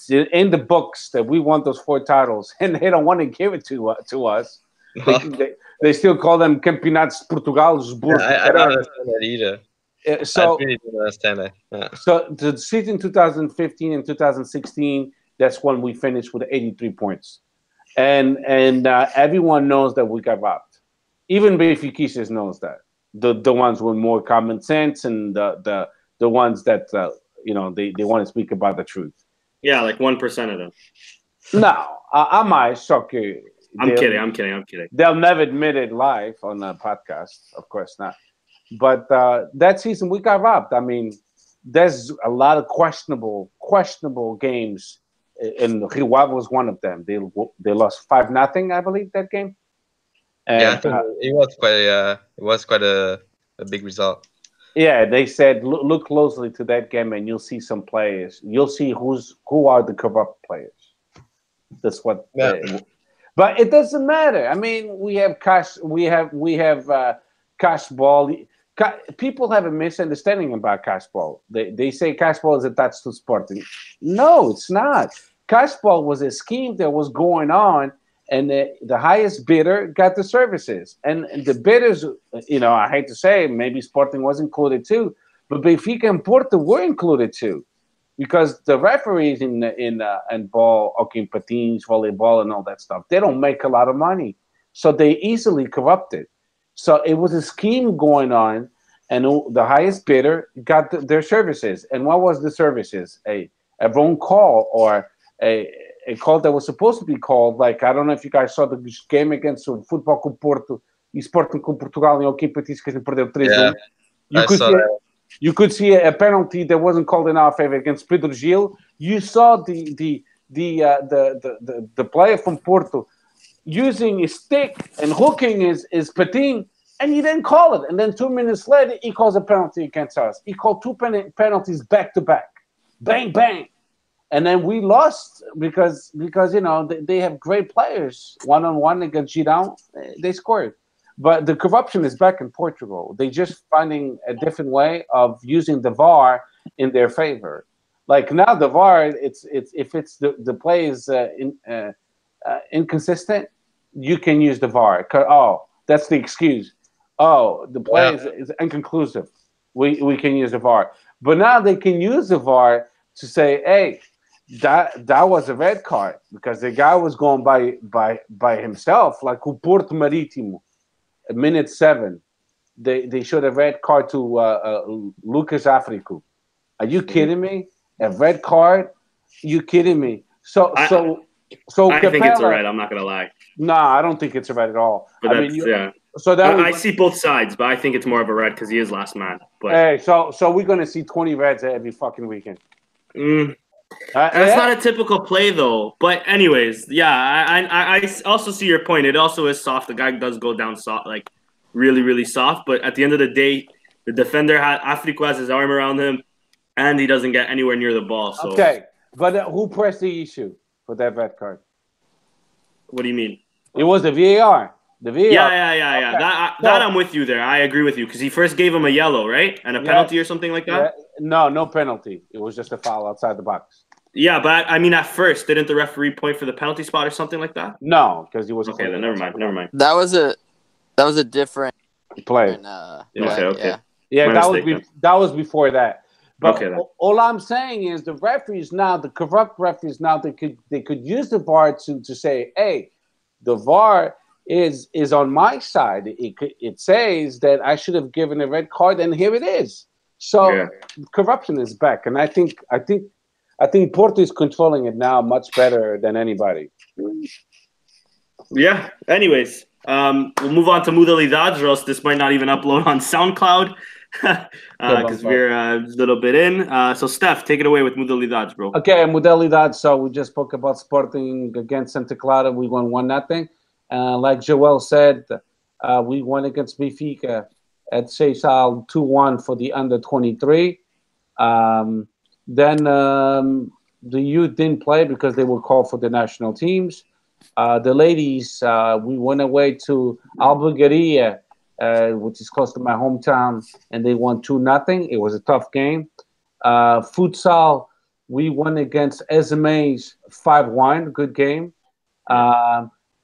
in the books that we won those 4 titles, and they don't want to give it to us. They still call them Campeonatos Portugalis. I don't understand that either. So I really don't understand that. Yeah. So the season 2015 and 2016, that's when we finished with 83 points, and everyone knows that we got robbed. Even Benfica knows that. The ones with more common sense and the ones that they want to speak about the truth. Yeah, like 1% of them. No, I might shock you. I'm kidding. They'll never admit it live on a podcast, of course not. But that season we got robbed. I mean, there's a lot of questionable games, and Rio was one of them. They lost 5-0, I believe, that game. And, yeah, I think it was quite a big result. Yeah, they said look closely to that game, and you'll see some players. You'll see who are the corrupt players. That's what. Yeah. But it doesn't matter. I mean, we have cash. We have cash ball. People have a misunderstanding about cash ball. They say cash ball is attached to Sporting. No, it's not. Cash ball was a scheme that was going on, and the highest bidder got the services. And the bidders, I hate to say, maybe Sporting was included too, but Benfica and Porto were included too, because the referees in ball, in patins, volleyball, and all that stuff, they don't make a lot of money, so they easily corrupted. So it was a scheme going on, and the highest bidder got their services. And what was the services? A wrong call, or a call that was supposed to be called, like, I don't know if you guys saw the game against o Futebol com Porto e Sporting com Portugal em Joaquim Patins, que a gente perdeu 3-1. You could see a penalty that wasn't called in our favor against Pedro Gil. You saw the player from Porto using his stick and hooking his patin, and he didn't call it. And then 2 minutes later, he calls a penalty against us. He called two penalties back to back. Bang, bang. And then we lost because they have great players. One-on-one against Girão, they scored. But the corruption is back in Portugal. They're just finding a different way of using the VAR in their favor. Like now, the VAR, if it's the play is inconsistent, you can use the VAR. Oh, that's the excuse. Oh, the play is inconclusive. We can use the VAR. But now they can use the VAR to say, hey, that was a red card, because the guy was going by himself, like o Porto Marítimo. At minute 7, they showed a red card to Lucas Africo. Are you kidding me? A red card? You kidding me? So I Capella, think it's a red. I'm not gonna lie. No, I don't think it's a red at all. But So that I see both sides, but I think it's more of a red because he is last man. But hey, so we're gonna see 20 reds every fucking weekend. That's not a typical play, though. But anyways, yeah, I also see your point. It also is soft. The guy does go down soft, like really, really soft. But at the end of the day, the defender Africo has his arm around him, and he doesn't get anywhere near the ball. So. Okay, but who pressed the issue for that red card? What do you mean? It was the VAR. The VAR. Yeah. Okay. That I'm with you there. I agree with you, because he first gave him a yellow, right? And a penalty or something like that? Yeah. No penalty. It was just a foul outside the box. Yeah, but I mean, at first, didn't the referee point for the penalty spot or something like that? No, because he was okay. Then never mind. That was a different play. Okay. Yeah, that was before that. But all I'm saying is the referees now, the corrupt referees now, they could use the VAR to say, hey, the VAR is on my side. It says that I should have given a red card, and here it is. So corruption is back, and I think Porto is controlling it now much better than anybody. Yeah. Anyways, we'll move on to Modalidades, or else this might not even upload on SoundCloud because we're a little bit in. So, Steph, take it away with Modalidades, bro. Okay, Modalidades. So we just spoke about Sporting against Santa Clara. We won 1-0. Like Joel said, we won against Benfica at Seixal 2-1 for the under-23. Then the youth didn't play because they were called for the national teams. The ladies, we went away to Albergaria, which is close to my hometown, and they won 2-0. It was a tough game. Futsal, we won against Ezemes 5-1. Good game.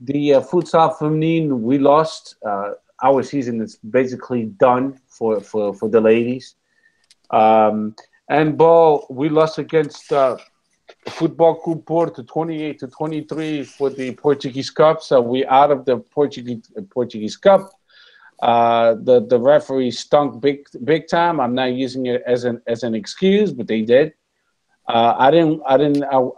The futsal feminine, we lost. Our season is basically done for the ladies. And ball, we lost against Football Club Porto 28-23 for the Portuguese Cup. So we're out of the Portuguese Cup. The referee stunk big time. I'm not using it as an excuse, but they did. I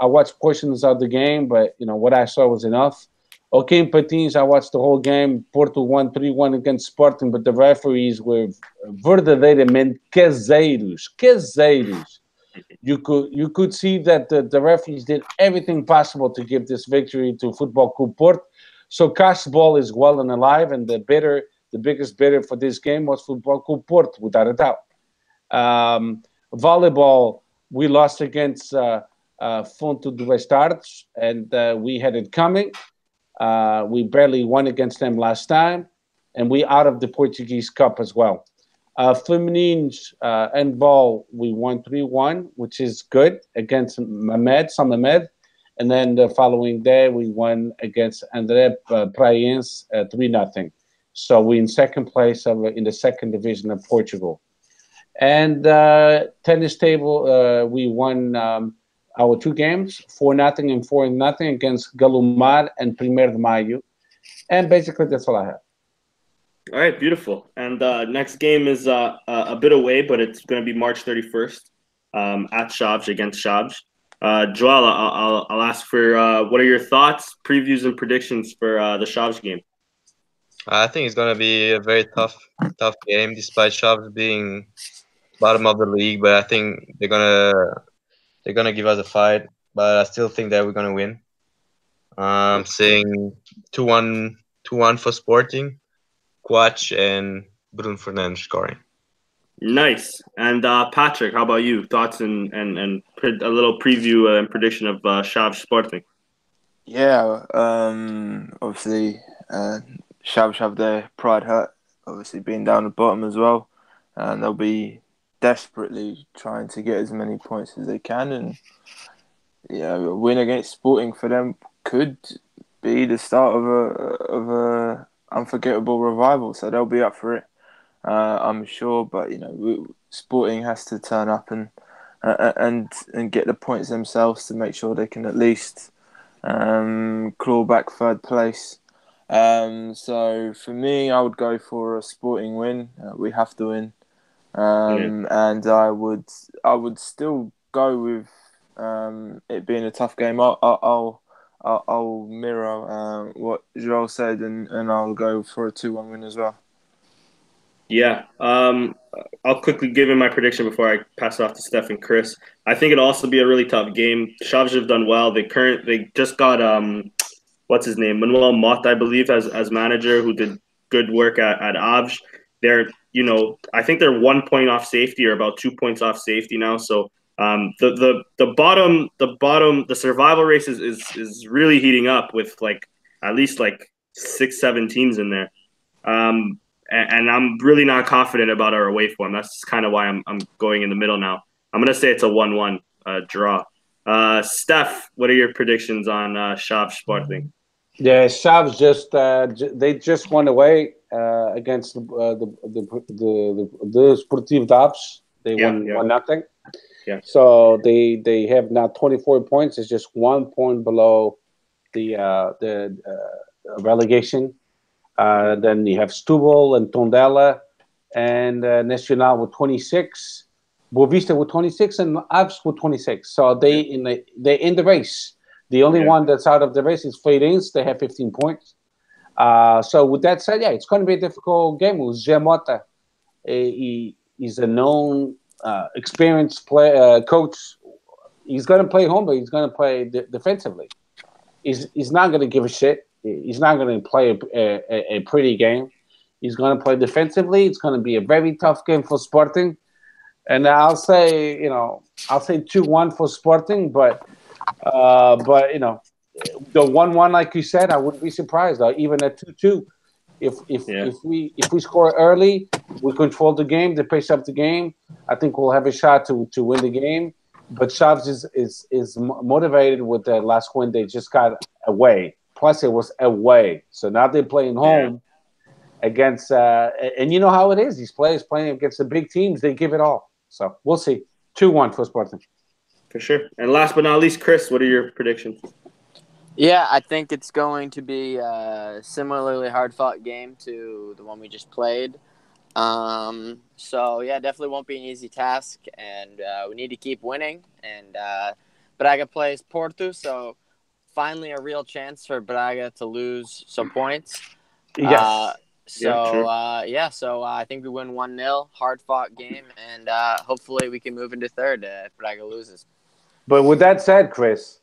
watched portions of the game, but what I saw was enough. Okay, in Patins, I watched the whole game. Porto won 3-1 against Sporting, but the referees were verdadeiramente caseiros. You could see that the referees did everything possible to give this victory to Football Club Porto. So Castball is well and alive, and the biggest bidder for this game was Football Club Porto, without a doubt. Volleyball, we lost against Fonte do Bastardos, and we had it coming. We barely won against them last time, and we out of the Portuguese Cup as well. Feminines and ball, we won 3-1, which is good, against Samamed. And then the following day, we won against André Praiense 3-0. So we're in second place in the second division of Portugal. And tennis table, we won our two games, 4-0 and 4-0 against Galumar and Primeiro de Maio. And basically, that's all I have. All right, beautiful. And next game is a bit away, but it's going to be March 31st at Chaves against Chaves. Joel, I'll ask for what are your thoughts, previews, and predictions for the Chaves game? I think it's going to be a very tough game, despite Chaves being bottom of the league. But I think they're gonna give us a fight. But I still think that we're gonna win. I'm saying 2-1 for Sporting. Quach and Bruno Fernandes scoring. Nice. And Patrick, how about you? Thoughts and a little preview and prediction of Chaves Sporting? Yeah, obviously, Chaves have their pride hurt, obviously being down the bottom as well. And they'll be desperately trying to get as many points as they can. And a win against Sporting for them could be the start of a unforgettable revival, so they'll be up for it, I'm sure. But Sporting has to turn up and get the points themselves to make sure they can at least claw back third place. So for me, I would go for a Sporting win. We have to win, and I would still go with it being a tough game. I'll mirror what Joel said, and I'll go for a 2-1 win as well. Yeah. I'll quickly give in my prediction before I pass it off to Steph and Chris. I think it'll also be a really tough game. Chaves have done well. They just got what's his name? Manuel Mott, I believe, as manager, who did good work at Avj. They're I think they're 1 point off safety, or about 2 points off safety now. So the survival race is really heating up with at least 6-7 teams in there. And I'm really not confident about our away form. That's kind of why I'm going in the middle now. I'm gonna say it's a 1-1 draw. Steph, what are your predictions on Chaves Sporting? Yeah, Chaves they just won away against the Sportivo Daves. They won 1-0. Yeah. So they have now 24 points. It's just 1 point below the relegation. Then you have Setúbal and Tondela and Nacional with 26, Boavista with 26, and Aves with 26. So they're in the race. The only one that's out of the race is Feirense. They have 15 points. So with that said, it's going to be a difficult game. With Gemota, he's a known, experienced coach. He's going to play home, but he's going to play defensively. He's not going to give a shit. He's not going to play a pretty game. He's going to play defensively. It's going to be a very tough game for Sporting. And I'll say 2-1 for Sporting, but the 1-1, like you said, I wouldn't be surprised. Even at 2-2, if we score early, we control the game, the pace of the game. I think we'll have a shot to win the game. But Chaves is motivated with the last win they just got away. Plus, it was away. So now they're playing home against, and you know how it is. These players playing against the big teams, they give it all. So we'll see. 2-1 for Sporting. For sure. And last but not least, Chris, what are your predictions? Yeah, I think it's going to be a similarly hard-fought game to the one we just played. So, yeah, definitely won't be an easy task, and we need to keep winning. And Braga plays Porto, so finally a real chance for Braga to lose some points. Yes. So I think we win 1-0, hard-fought game, and hopefully we can move into third if Braga loses. But with that said, Chris,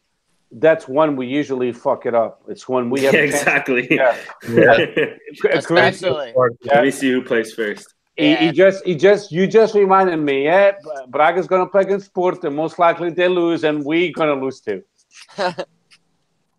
that's when we usually fuck it up. It's when we have exactly. Yeah. Especially. Let me see who plays first. You just reminded me. Yeah, Braga's gonna play against Porto. Most likely they lose, and we're gonna lose too.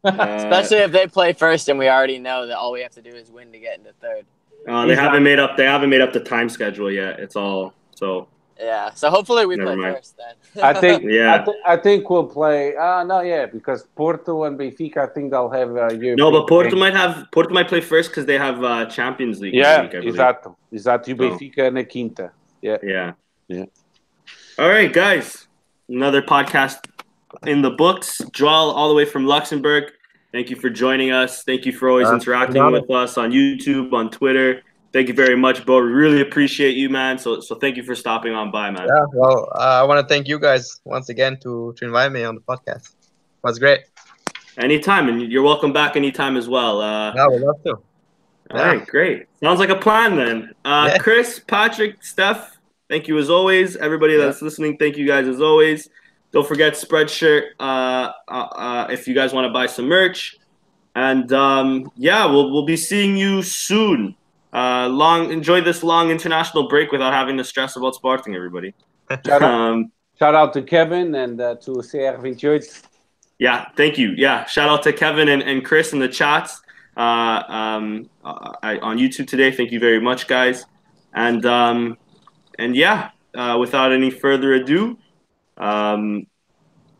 Especially if they play first, and we already know that all we have to do is win to get into third. They haven't made up. They haven't made up the time schedule yet. It's all so. Yeah, so hopefully we Never play mind. first then. I think. Yeah. I think we'll play. No, yeah, because Porto and Benfica, I think they'll have European. No, but Porto might play first because they have Champions League. Yeah, week, I believe. Exato. Benfica na quinta. Yeah. All right, guys. Another podcast in the books. Joel, all the way from Luxembourg. Thank you for joining us. Thank you for always interacting with us on YouTube, on Twitter. Thank you very much, Bo. We really appreciate you, man. So thank you for stopping on by, man. Yeah, well, I want to thank you guys once again to invite me on the podcast. It was great. Anytime, and you're welcome back anytime as well. Yeah, we'd love to. All right, great. Sounds like a plan then. Chris, Patrick, Steph, thank you as always. Everybody that's listening, thank you guys as always. Don't forget Spreadshirt if you guys want to buy some merch. And we'll be seeing you soon. Enjoy this long international break without having to stress about Sporting, everybody. Shout out to Kevin and to CR28. Yeah, thank you. Yeah, shout out to Kevin and Chris in the chats on YouTube today. Thank you very much, guys. And without any further ado,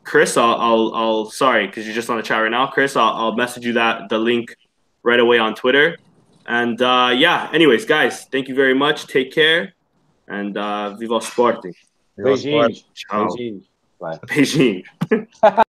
Chris, I'll sorry because you're just on the chat right now. Chris, I'll message you the link right away on Twitter. And anyways, guys, thank you very much. Take care, and viva Sporting. Beijinhos. Ciao. Beijinhos. Bye. Beijinho.